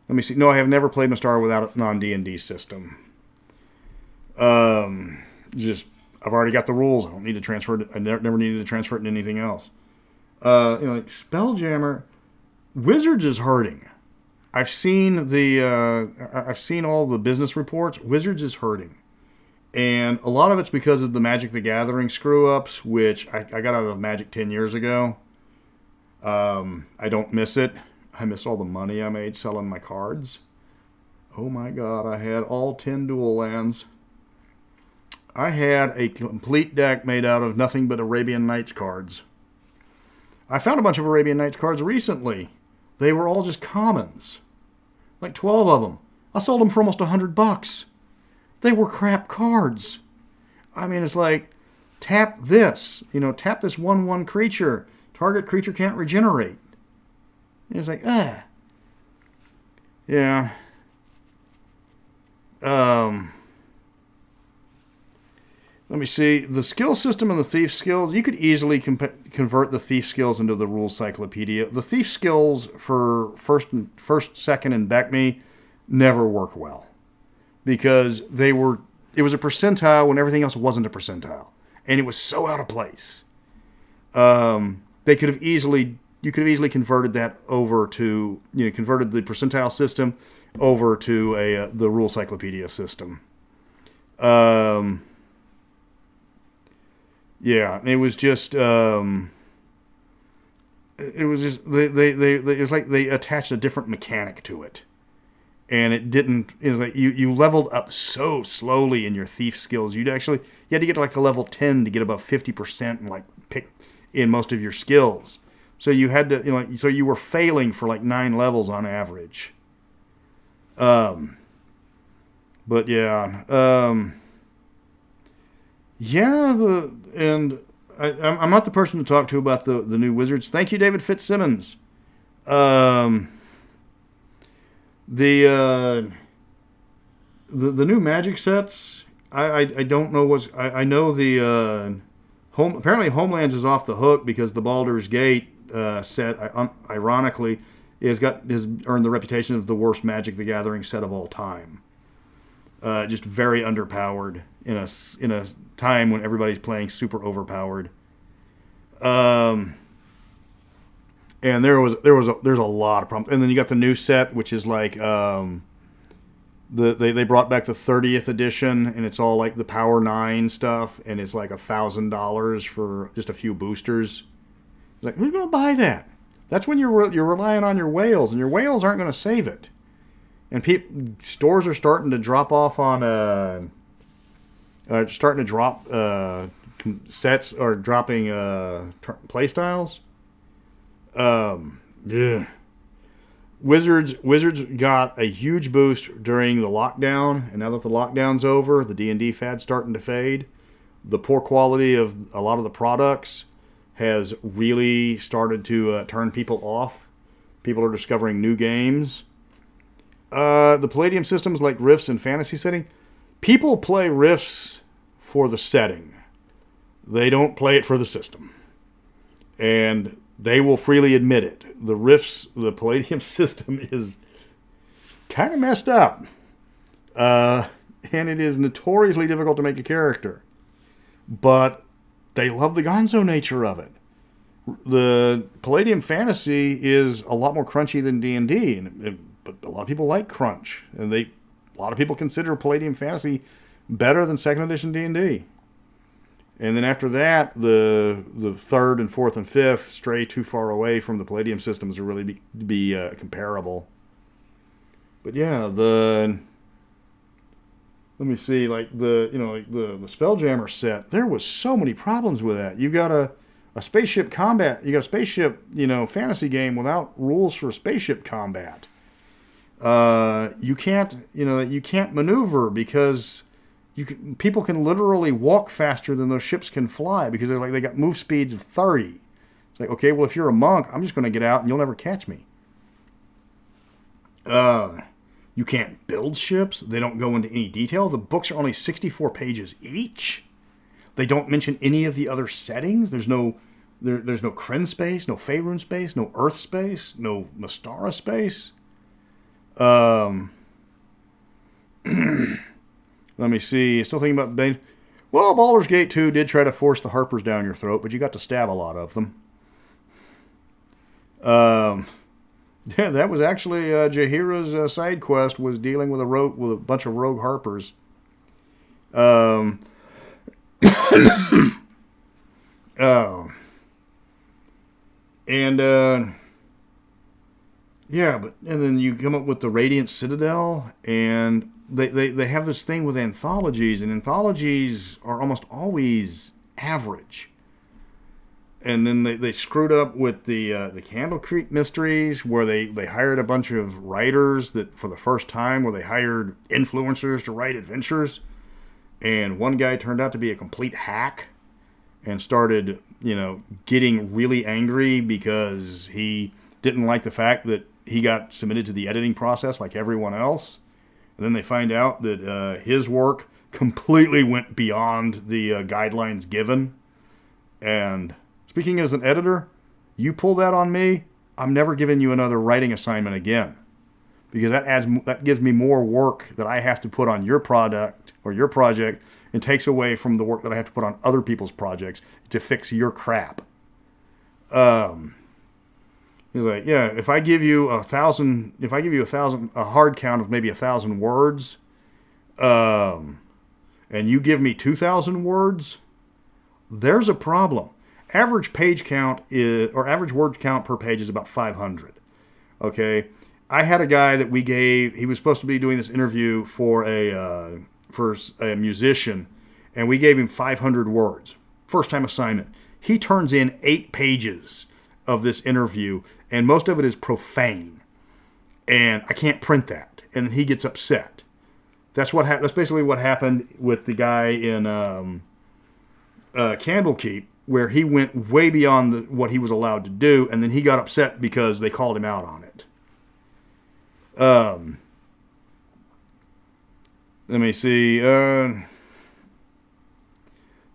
S1: me see. No, I have never played Mystara without a non-D&D system. I've already got the rules. I don't need to transfer it. I never needed to transfer it into anything else. Like Spelljammer, Wizards is hurting. I've seen all the business reports. Wizards is hurting. And a lot of it's because of the Magic the Gathering screw-ups, which I got out of Magic 10 years ago. I don't miss it. I miss all the money I made selling my cards. Oh my god, I had all 10 dual lands. I had a complete deck made out of nothing but Arabian Nights cards. I found a bunch of Arabian Nights cards recently. They were all just commons. Like 12 of them. I sold them for almost $100. They were crap cards. I mean, it's like, tap this. Tap this 1/1 creature. Target creature can't regenerate. And it's like, yeah. Let me see. The skill system and the thief skills, you could easily convert the thief skills into the rules cyclopedia. The thief skills for first, second, and Back Me never worked well. Because it was a percentile when everything else wasn't a percentile. And it was so out of place. You could have easily converted that over to, converted the percentile system over to the rule cyclopedia system. Yeah, it was just, it was like they attached a different mechanic to it. And it was like you leveled up so slowly in your thief skills. You had to get to like a level 10 to get above 50% and like pick in most of your skills. So you had to, so you were failing for like 9 levels on average. But yeah, I'm not the person to talk to about the new Wizards. Thank you, David Fitzsimmons. The new Magic sets, I don't know I know the apparently Homelands is off the hook because the Baldur's Gate set, ironically, has earned the reputation of the worst Magic the Gathering set of all time. Just very underpowered in a time when everybody's playing super overpowered. And there's a lot of problems. And then you got the new set, which is like They brought back the 30th edition, and it's all like the Power 9 stuff, and it's like $1,000 for just a few boosters. Like, who's going to buy that? That's when you're relying on your whales, and your whales aren't going to save it. And stores are starting to drop off on starting to drop sets or dropping play styles. Yeah. Wizards got a huge boost during the lockdown, and now that the lockdown's over, the D&D fad's starting to fade. The poor quality of a lot of the products has really started to turn people off. People are discovering new games. The Palladium systems like Rifts and fantasy setting, people play Rifts for the setting. They don't play it for the system. And they will freely admit it. The Palladium system is kind of messed up. And it is notoriously difficult to make a character. But they love the gonzo nature of it. The Palladium Fantasy is a lot more crunchy than D&D, but a lot of people like crunch. And a lot of people consider Palladium Fantasy better than 2nd edition D&D. And then after that, the 3rd and 4th and 5th stray too far away from the Palladium systems to really be comparable. But yeah, let me see, like the Spelljammer set, there was so many problems with that. You got a spaceship combat, you got a spaceship, fantasy game without rules for spaceship combat. You can't maneuver because people can literally walk faster than those ships can fly because they got move speeds of 30. It's like, okay, well, if you're a monk, I'm just going to get out and you'll never catch me. You can't build ships. They don't go into any detail. The books are only 64 pages each. They don't mention any of the other settings. There's no Kryn space, no Faerun space, no Earth space, no Mystara space. Let me see. Still thinking about Bane. Well, Baldur's Gate 2 did try to force the Harpers down your throat, but you got to stab a lot of them. Yeah, that was actually Jaheira's side quest was dealing with a bunch of rogue Harpers. And then you come up with the Radiant Citadel, and they have this thing with anthologies, and anthologies are almost always average. And then they screwed up with the Candle Creek Mysteries, where they hired a bunch of writers that for the first time, where they hired influencers to write adventures, and one guy turned out to be a complete hack, and started getting really angry because he didn't like the fact that he got submitted to the editing process like everyone else. And then they find out that his work completely went beyond the guidelines given. And speaking as an editor, you pull that on me, I'm never giving you another writing assignment again. Because that gives me more work that I have to put on your product or your project, and takes away from the work that I have to put on other people's projects to fix your crap. He's like, yeah, if I give you a hard count of maybe 1,000 words, and you give me 2,000 words, there's a problem. Average page count average word count per page is about 500. Okay, I had a guy that he was supposed to be doing this interview for a musician, and we gave him 500 words. First time assignment. He turns in 8 pages of this interview, and most of it is profane, and I can't print that, and he gets upset. That's basically what happened with the guy in Candlekeep, where he went way beyond what he was allowed to do, and then he got upset because they called him out on it. Let me see.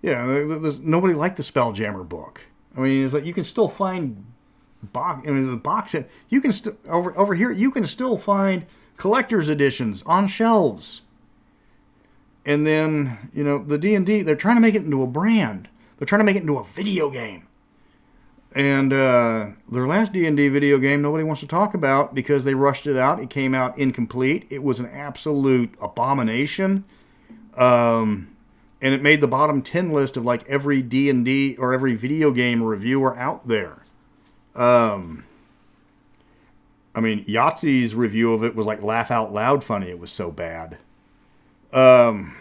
S1: Nobody liked the Spelljammer book. I mean, it's like you can still find the box set. You can still over here. You can still find collector's editions on shelves. And then the D&D. They're trying to make it into a brand. They're trying to make it into a video game. And their last D&D video game nobody wants to talk about because they rushed it out. It came out incomplete. It was an absolute abomination. And it made the bottom 10 list of like every D&D or every video game reviewer out there. I mean, Yahtzee's review of it was like laugh out loud funny. It was so bad. And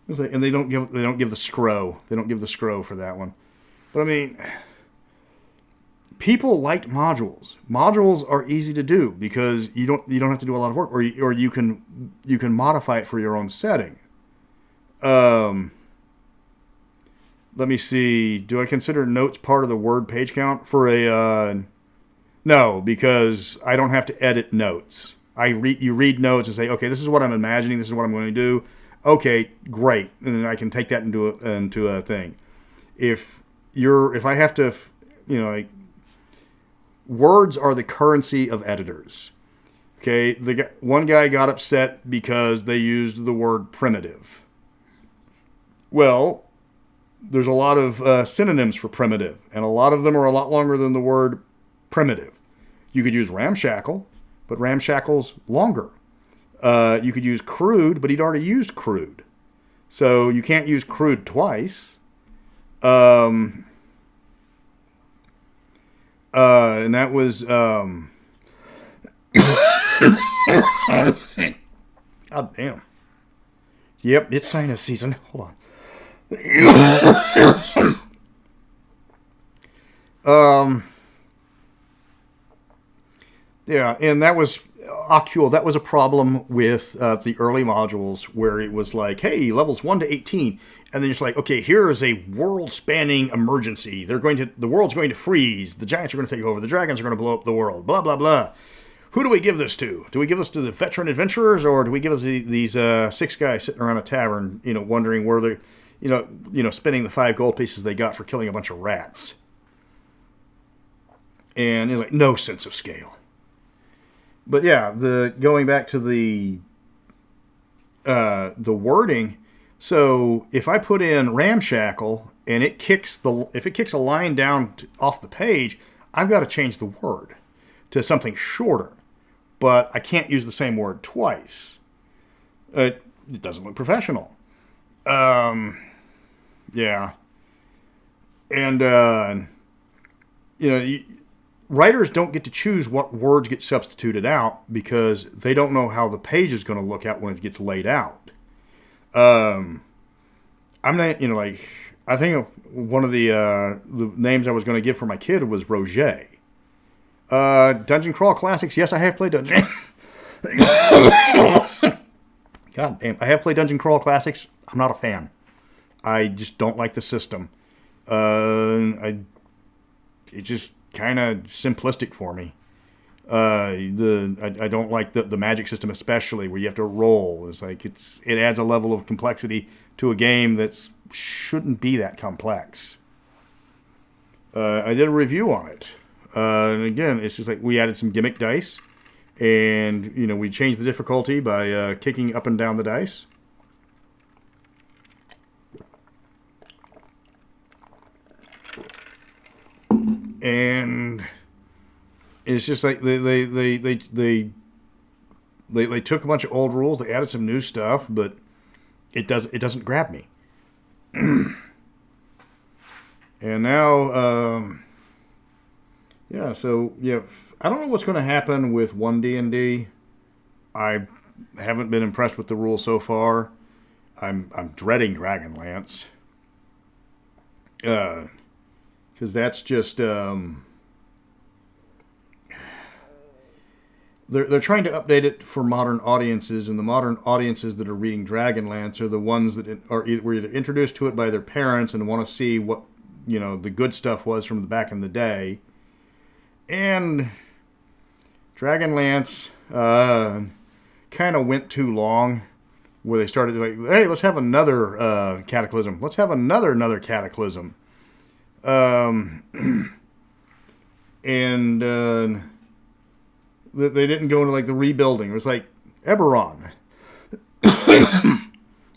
S1: they don't give the scro. They don't give the scro for that one. But I mean, people liked modules. Modules are easy to do because you don't have to do a lot of work, or you can modify it for your own setting. Let me see. Do I consider notes part of the word page count for a? No, because I don't have to edit notes. You read notes and say, okay, this is what I'm imagining. This is what I'm going to do. Okay, great, and then I can take that into a thing. If I have to, like, words are the currency of editors. Okay, one guy got upset because they used the word primitive. Well, there's a lot of synonyms for primitive, and a lot of them are a lot longer than the word primitive. You could use ramshackle, but ramshackle's longer. You could use crude, but he'd already used crude. So you can't use crude twice. And that was... God damn. Yep, it's sinus season. Hold on. Yeah, and that was... Ocul, that was a problem with the early modules where it was like, hey, levels 1 to 18. And then it's like, okay, here is a world-spanning emergency. The world's going to freeze. The giants are going to take over. The dragons are going to blow up the world. Blah, blah, blah. Who do we give this to? Do we give this to the veteran adventurers, or do we give this to these 6 guys sitting around a tavern, wondering where they're, spending the 5 gold pieces they got for killing a bunch of rats? And it's like, no sense of scale. But yeah, going back to the wording. So if I put in ramshackle and if it kicks a line down off the page, I've got to change the word to something shorter. But I can't use the same word twice. It doesn't look professional. Yeah. And writers don't get to choose what words get substituted out because they don't know how the page is going to look out when it gets laid out. I'm not, I think one of the names I was going to give for my kid was Roger. Dungeon Crawl Classics. Yes, I have played Dungeon. God damn, I have played Dungeon Crawl Classics. I'm not a fan. I just don't like the system. It's just kind of simplistic for me. I don't like the magic system, especially where you have to roll. It's like it adds a level of complexity to a game that shouldn't be that complex. I did a review on it, and again, it's just like we added some gimmick dice, and we changed the difficulty by kicking up and down the dice. And it's just like they took a bunch of old rules, they added some new stuff, but it doesn't grab me. And now, so I don't know what's going to happen with 1D&D. I haven't been impressed with the rules so far. I'm dreading Dragonlance. Because that's just they're trying to update it for modern audiences, and the modern audiences that are reading Dragonlance are the ones that were either introduced to it by their parents and want to see what the good stuff was from the back in the day. And Dragonlance kind of went too long, where they started like, hey, let's have another cataclysm. Let's have another cataclysm. And they didn't go into like the rebuilding. It was like Eberron,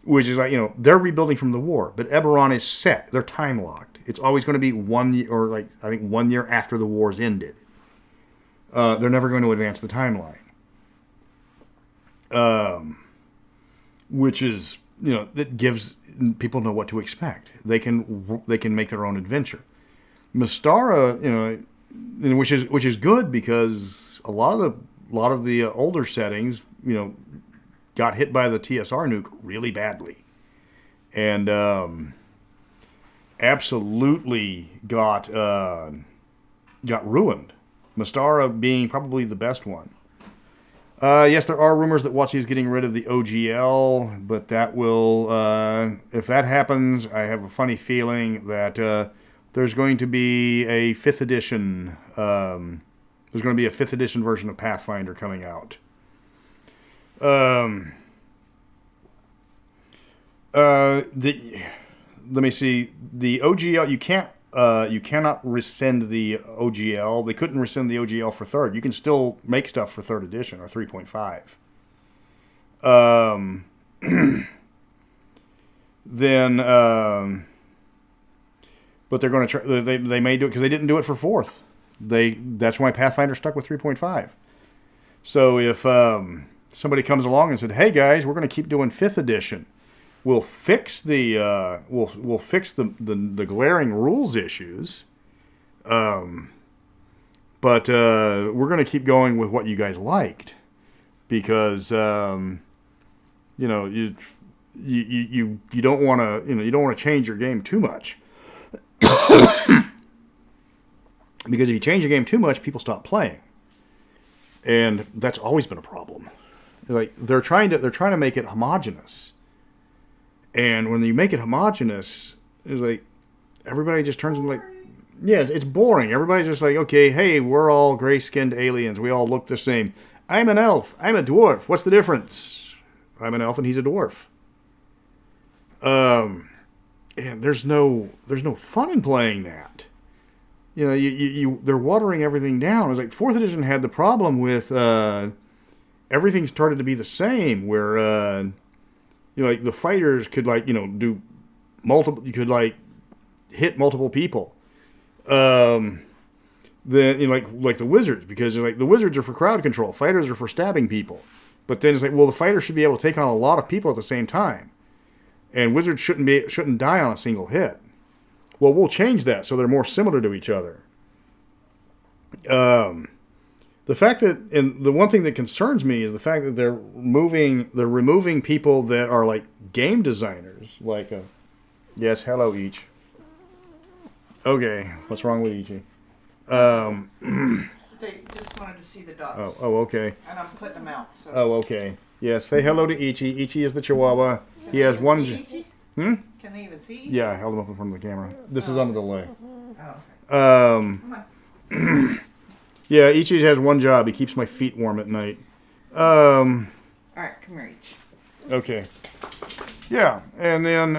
S1: which is like they're rebuilding from the war, but Eberron is set. They're time locked. It's always going to be 1 year, or like I think 1 year after the wars ended. They're never going to advance the timeline. Which is, that gives people know what to expect. They can make their own adventure. Mystara, which is good because a lot of the older settings, got hit by the TSR nuke really badly, and absolutely got ruined. Mystara being probably the best one. Yes, there are rumors that WotC is getting rid of the OGL, but that will, if that happens, I have a funny feeling that there's going to be a 5th edition. There's going to be a 5th edition version of Pathfinder coming out. Let me see. The OGL, you cannot rescind the OGL. They couldn't rescind the OGL for 3rd. You can still make stuff for 3rd edition or 3.5. But they're going to try. They may do it because they didn't do it for 4th. That's why Pathfinder stuck with 3.5. So if somebody comes along and said, "Hey guys, we're going to keep doing 5th edition. We'll fix the we'll fix the glaring rules issues, but we're going to keep going with what you guys liked because you don't want to you don't want to change your game too much because if you change your game too much, people stop playing, and that's always been a problem. Like they're trying to make it homogenous. And when you make it homogenous, it's like everybody just turns into like, yeah, it's boring. Everybody's just like, okay, hey, we're all gray-skinned aliens. We all look the same. I'm an elf. I'm a dwarf. What's the difference? I'm an elf and he's a dwarf. And there's no fun in playing that. They're watering everything down. It's like 4th edition had the problem with everything started to be the same, where like the fighters could do multiple. You could hit multiple people. Then like the wizards, because the wizards are for crowd control. Fighters are for stabbing people. But then it's like, well, the fighter should be able to take on a lot of people at the same time, and wizards shouldn't die on a single hit. Well, we'll change that so they're more similar to each other. The fact that, and the one thing that concerns me is the fact that they're removing people that are like game designers. Yes, hello, Each. Okay, what's wrong with Ichi?
S2: They just wanted to see the dogs.
S1: Oh, okay.
S2: And I'm putting them out. So.
S1: Oh, okay. Yes, say hello to Ichi. Ichi is the Chihuahua. He has one.
S2: Can they even see Ichi?
S1: Yeah, I held him up in front of the camera. This is on the delay.
S2: Oh, okay.
S1: Yeah, Ichi has one job. He keeps my feet warm at night.
S2: All right, come here, Ichi.
S1: Okay. Yeah, and then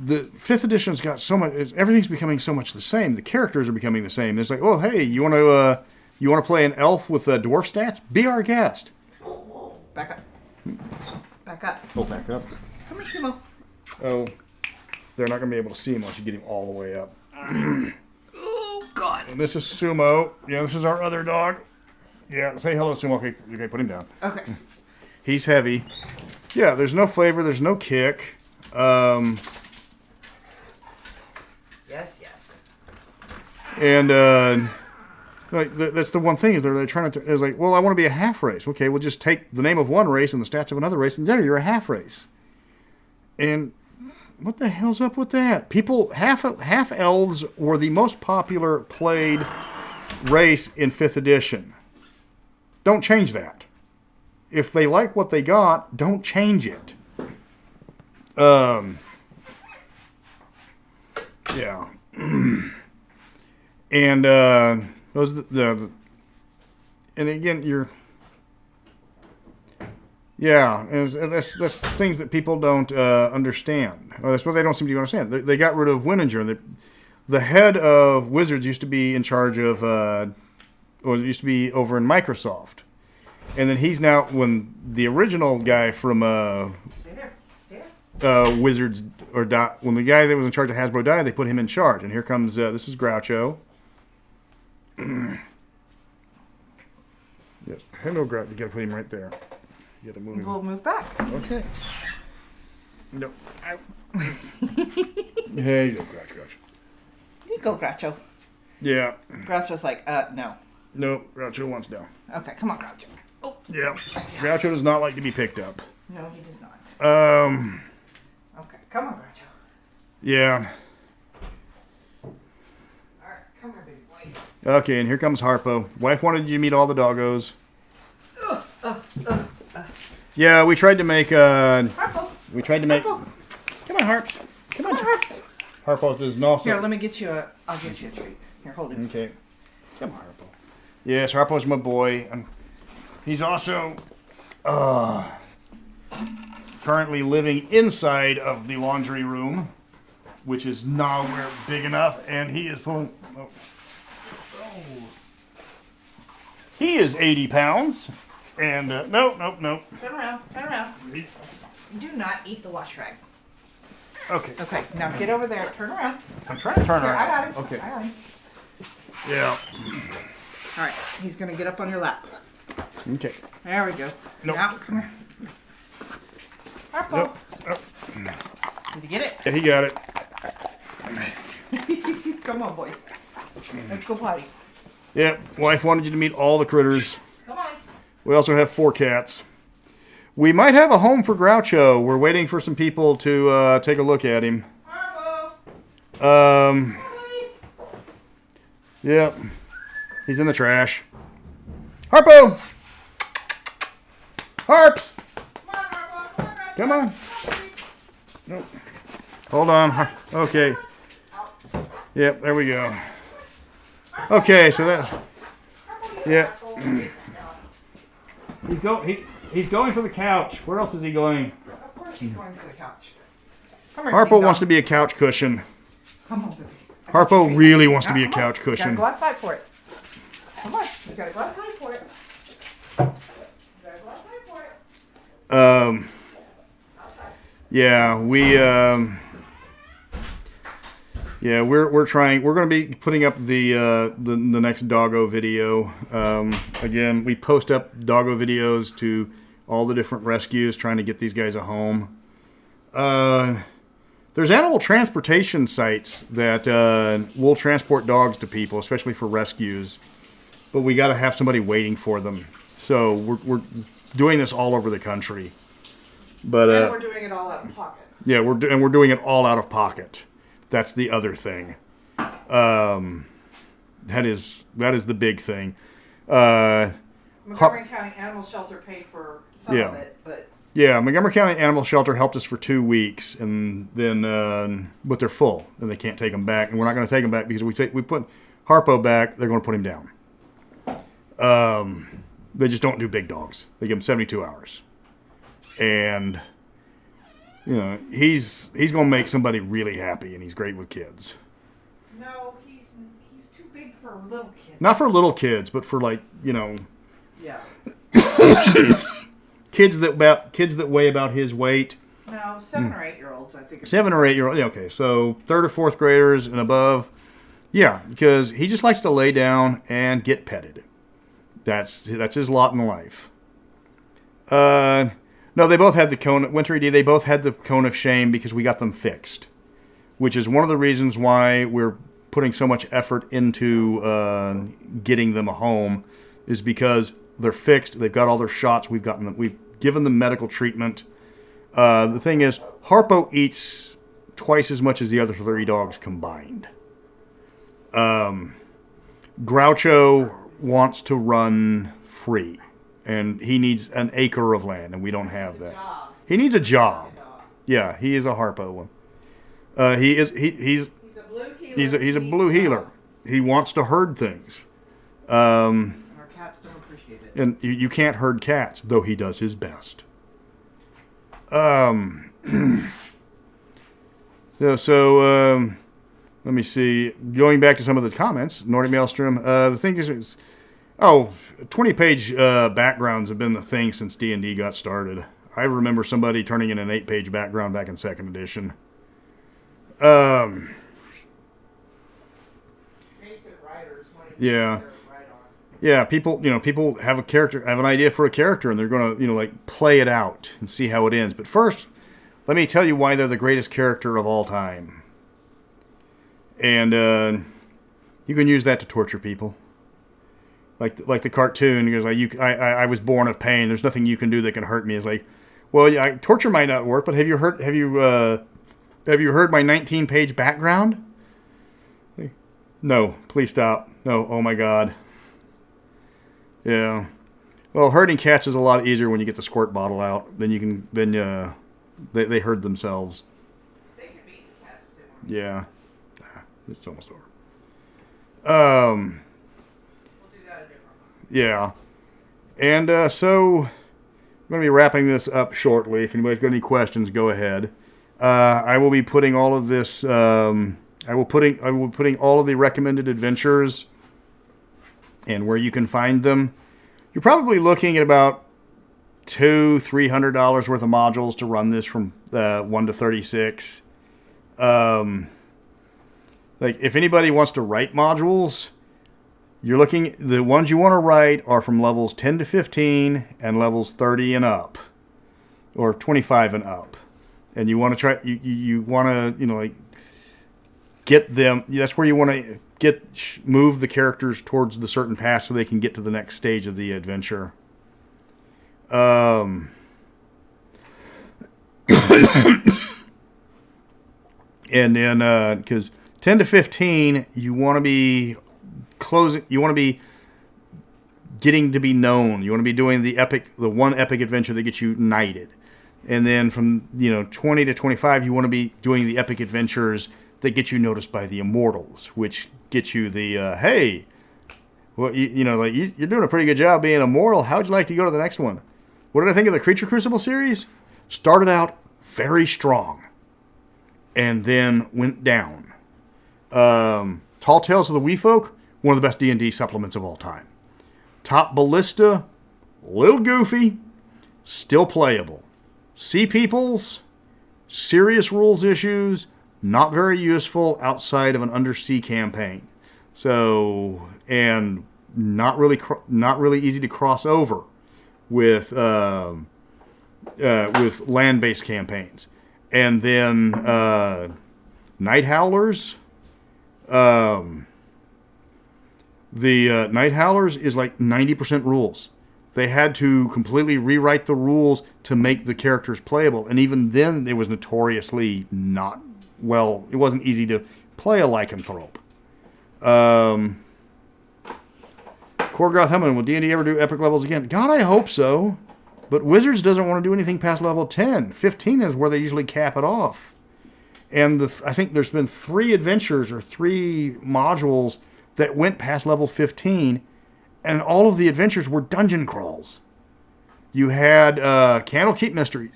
S1: the 5th edition's got so much. Everything's becoming so much the same. The characters are becoming the same. It's like, oh, hey, you want to play an elf with dwarf stats? Be our guest.
S2: Back up. Back up.
S1: Oh, back up.
S2: Come here, Sumo.
S1: Oh, they're not going to be able to see him unless you get him all the way up.
S2: Oh, God.
S1: And this is Sumo. Yeah, this is our other dog. Yeah, say hello, Sumo. Okay, put him down.
S2: Okay.
S1: He's heavy. Yeah, there's no flavor. There's no kick.
S2: Yes.
S1: And that's the one thing is they're trying to. It's like, well, I want to be a half race. Okay, we'll just take the name of one race and the stats of another race, and there you're a half race. And what the hell's up with that? People, half elves were the most popular played race in 5th edition. Don't change that. If they like what they got, don't change it. Yeah. And those and again and that's things that people don't understand. Or that's what they don't seem to understand. They got rid of Winninger. The head of Wizards used to be in charge of, or used to be over in Microsoft. And then he's now, when the original guy from,
S2: Stay there.
S1: wizards or when the guy that was in charge of Hasbro died, they put him in charge. And here comes this is Groucho. Yes, hello Groucho. You gotta put him right there. You gotta move him.
S2: We'll move back.
S1: Okay. No. There you go, Groucho.
S2: You go, Groucho.
S1: Yeah.
S2: Groucho's like, no.
S1: No, Groucho wants down.
S2: Okay, come on, Groucho. Oh.
S1: Yeah. Groucho does not like to be picked up.
S2: No, he does not.
S1: Okay,
S2: come on, Groucho.
S1: Yeah.
S2: Alright, come here, baby boy.
S1: Okay, and here comes Harpo. Wife wanted you to meet all the doggos. Yeah, we tried to make
S2: Harpo.
S1: We tried to make.
S2: Harpo.
S1: Come on, Harp. Come on,
S2: Harps.
S1: Harpo does also.
S2: Here, let me get you I'll get you a treat. Here, hold it.
S1: Okay. Come on, Harpo. Yes, Harpo's my boy. He's also currently living inside of the laundry room, which is nowhere big enough, and he is pulling. Oh. He is 80 pounds, and no.
S2: Turn around. Do not eat the wash rag.
S1: Okay.
S2: Okay, now get over there. Turn around.
S1: I'm trying to turn
S2: Here,
S1: around.
S2: I got him.
S1: Okay.
S2: I got him.
S1: Yeah.
S2: All right, he's gonna get up on your lap.
S1: Okay.
S2: There we go.
S1: Nope.
S2: Now, come here. Harpo.
S1: Nope. Oh.
S2: Did you get it?
S1: Yeah, he got it.
S2: Come on, boys. Let's go potty.
S1: Yep. Wife wanted you to meet all the critters.
S2: Come on.
S1: We also have 4 cats. We might have a home for Groucho. We're waiting for some people to take a look at him.
S2: Harpo.
S1: Yep. He's in the trash. Harpo! Harps! Come on. Nope. Hold on. Okay. Yep, there we go. Okay, so that. Yeah. He's going for the couch. Where else is he going?
S2: Of course he's going for the couch. Come here,
S1: Harpo wants to be a couch cushion.
S2: Come on, baby.
S1: Harpo really wants to be a couch cushion.
S2: You gotta go outside for it. Come on, you gotta go outside for it.
S1: Yeah, we're trying. We're going to be putting up the next doggo video. Again, we post up doggo videos to all the different rescues, trying to get these guys a home. There's animal transportation sites that will transport dogs to people, especially for rescues. But we got to have somebody waiting for them. So we're doing this all over the country. But
S2: and we're doing it all out of pocket.
S1: Yeah, we're doing it all out of pocket. That's the other thing. That is the big thing.
S2: Montgomery County Animal Shelter paid for some of it, but
S1: yeah, Montgomery County Animal Shelter helped us for 2 weeks, and then but they're full, and they can't take them back, and we're not going to take them back because we put Harpo back. They're going to put him down. They just don't do big dogs. They give him 72 hours, and you know he's going to make somebody really happy, and he's great with kids.
S2: no, he's too big for little kids.
S1: Not for little kids, but for like
S2: Yeah.
S1: kids that weigh about his weight.
S2: No, 7 or 8-year-olds, I think.
S1: 7 or 8-year-old. Yeah, okay, so 3rd or 4th graders and above. Yeah, because he just likes to lay down and get petted. That's his lot in life. No, they both had the cone. Winter ED, they both had the cone of shame because we got them fixed, which is one of the reasons why we're putting so much effort into getting them a home, is because they're fixed. They've got all their shots. We've given them medical treatment. The thing is, Harpo eats twice as much as the other 3 dogs combined. Groucho wants to run free, and he needs an acre of land, and we don't have that. He needs a job. Yeah, he is a Harpo one. He's a blue healer. He's a blue healer. He wants to herd things.
S2: Our cats don't appreciate it.
S1: And you can't herd cats, though he does his best. So let me see. Going back to some of the comments, Nordic Maelstrom, the thing is 20-page backgrounds have been the thing since D&D got started. I remember somebody turning in an 8-page background back in 2nd edition.
S2: Basic writers want to
S1: Yeah.
S2: write on.
S1: Yeah, people have an idea for a character, and they're going to, like, play it out and see how it ends. But first, let me tell you why they're the greatest character of all time. And you can use that to torture people. Like the cartoon, because I was born of pain. There's nothing you can do that can hurt me. It's like, well, yeah, torture might not work, but have you heard my 19-page background? No, please stop. No, oh my God. Yeah. Well, herding cats is a lot easier when you get the squirt bottle out. Then they herd themselves.
S2: They can beat the cats too.
S1: Yeah. It's almost over.
S2: We'll do that a different one.
S1: Yeah. And so I'm going to be wrapping this up shortly. If anybody's got any questions, go ahead. I will be putting all of this. I will be putting all of the recommended adventures and where you can find them. You're probably looking at about $200-$300 worth of modules to run this from 1 to 36. Like, if anybody wants to write modules, you're looking, the ones you want to write are from levels 10 to 15 and levels 30 and up, or 25 and up. And you want to try, you want to, like, get them, that's where you want to move the characters towards the certain path so they can get to the next stage of the adventure. And then, because 10 to 15, you want to be getting to be known. You want to be doing the one epic adventure that gets you knighted. And then from 20 to 25, you want to be doing the epic adventures that get you noticed by the immortals, which gets you the hey, well, you're doing a pretty good job being immortal. How'd you like to go to the next one? What did I think of the Creature Crucible series? Started out very strong, and then went down. Tall Tales of the Wee Folk, one of the best D&D supplements of all time. Top Ballista, a little goofy, still playable. Sea Peoples, serious rules issues, not very useful outside of an undersea campaign. So, and not really easy to cross over with land-based campaigns. And then Night Howlers. The Night Howlers is like 90% rules. They had to completely rewrite the rules to make the characters playable. And even then, it was notoriously not well. It wasn't easy to play a lycanthrope. Korgoth Hellman, will D&D ever do epic levels again? God, I hope so. But Wizards doesn't want to do anything past level 10. 15 is where they usually cap it off. And I think there's been 3 adventures or 3 modules that went past level 15, and all of the adventures were dungeon crawls. You had Candlekeep Mysteries.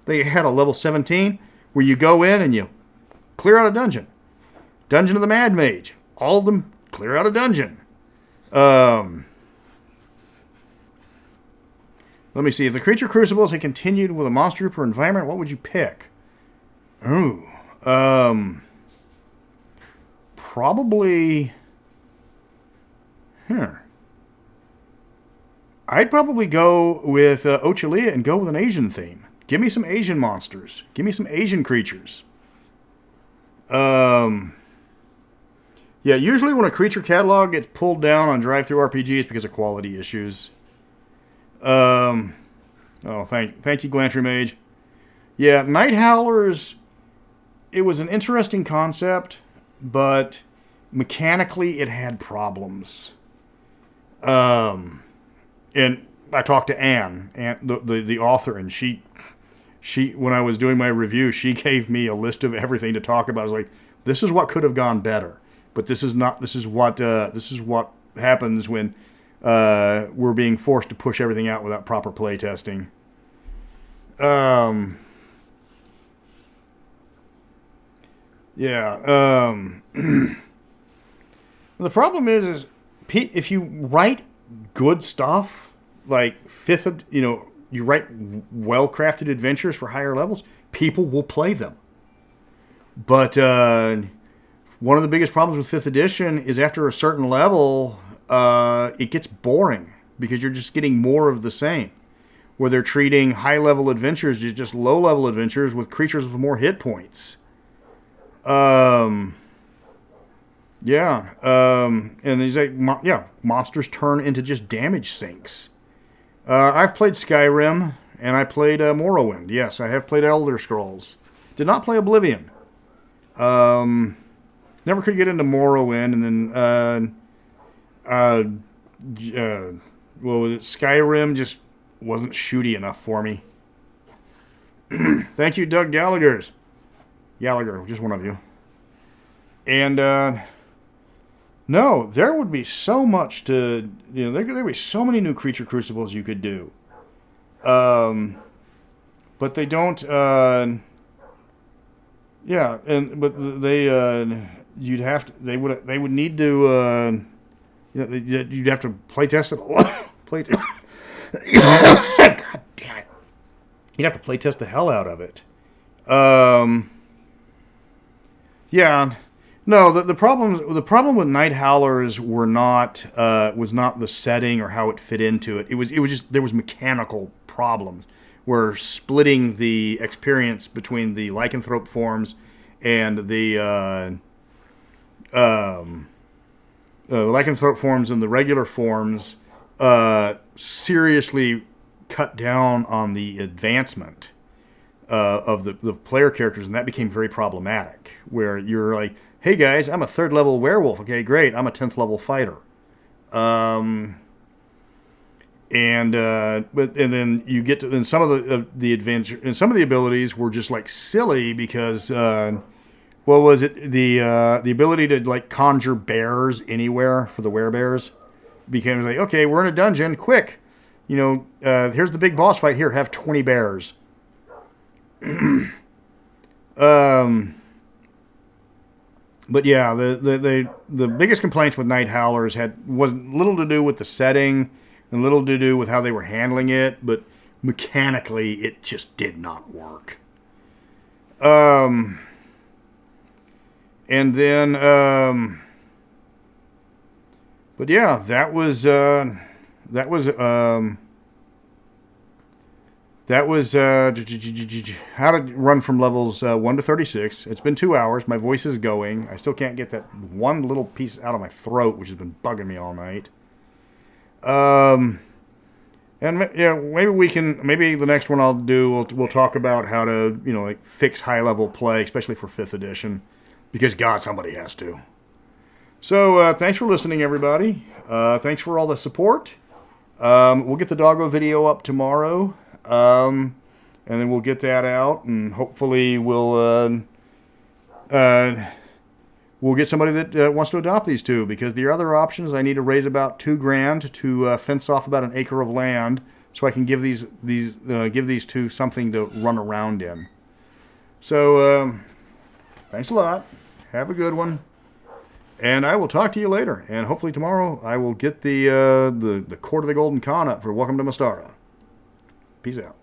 S1: They had a level 17 where you go in and you clear out a dungeon. Dungeon of the Mad Mage. All of them clear out a dungeon. Let me see. If the Creature Crucibles had continued with a monster group or environment, what would you pick? Ooh. Probably... I'd probably go with Ochalia and go with an Asian theme. Give me some Asian monsters. Give me some Asian creatures. Yeah, usually when a creature catalog gets pulled down on Drive-Thru RPG, it's because of quality issues. Oh, thank you, Glantry Mage. Yeah, Night Howlers, it was an interesting concept, but mechanically it had problems. And I talked to Anne, the author, and she when I was doing my review, she gave me a list of everything to talk about. I was like, this is what could have gone better, but this is what happens when we're being forced to push everything out without proper play testing. Yeah. The problem is if you write good stuff, like you write well-crafted adventures for higher levels, people will play them. But one of the biggest problems with 5th edition is after a certain level, it gets boring because you're just getting more of the same. Where they're treating high-level adventures as just low-level adventures with creatures with more hit points. And he's like, monsters turn into just damage sinks. I've played Skyrim, and I played Morrowind. Yes, I have played Elder Scrolls. Did not play Oblivion. Never could get into Morrowind, and then Skyrim just wasn't shooty enough for me. Thank you, Doug Gallagher, just one of you. And no, there would be so much to, there would be so many new creature crucibles you could do. But they don't. But they they would need to. You'd have to play test it a lot. God damn it! You'd have to play test the hell out of it. No, the problem with Night Howlers was not the setting or how it fit into it. It was just there was mechanical problems where splitting the experience between the lycanthrope forms and the lycanthrope forms and the regular forms seriously cut down on the advancement of the player characters, and that became very problematic. Where you're like, hey guys, I'm a 3rd level werewolf. Okay, great. I'm a 10th level fighter. And then you get to, then some of the adventure and some of the abilities were just like silly because what was it, the ability to like conjure bears anywhere for the werebears became like, okay, we're in a dungeon, quick, here's the big boss fight, here, have 20 bears. But yeah, the biggest complaints with Night Howlers was little to do with the setting and little to do with how they were handling it, but mechanically it just did not work. And then, but yeah, that was how to run from levels 1 to 36. It's been 2 hours. My voice is going. I still can't get that one little piece out of my throat, which has been bugging me all night. And yeah, maybe the next one I'll do, we'll talk about how to, fix high level play, especially for 5th edition, because God, somebody has to. So thanks for listening, everybody. Thanks for all the support. We'll get the doggo video up tomorrow. And then we'll get that out, and hopefully we'll get somebody that wants to adopt these two, because the other options, I need to raise about $2,000 to fence off about an acre of land so I can give these two something to run around in. So thanks a lot. Have a good one. And I will talk to you later. And hopefully tomorrow I will get the Court of the Golden Khan up for Welcome to Mystara. Peace out.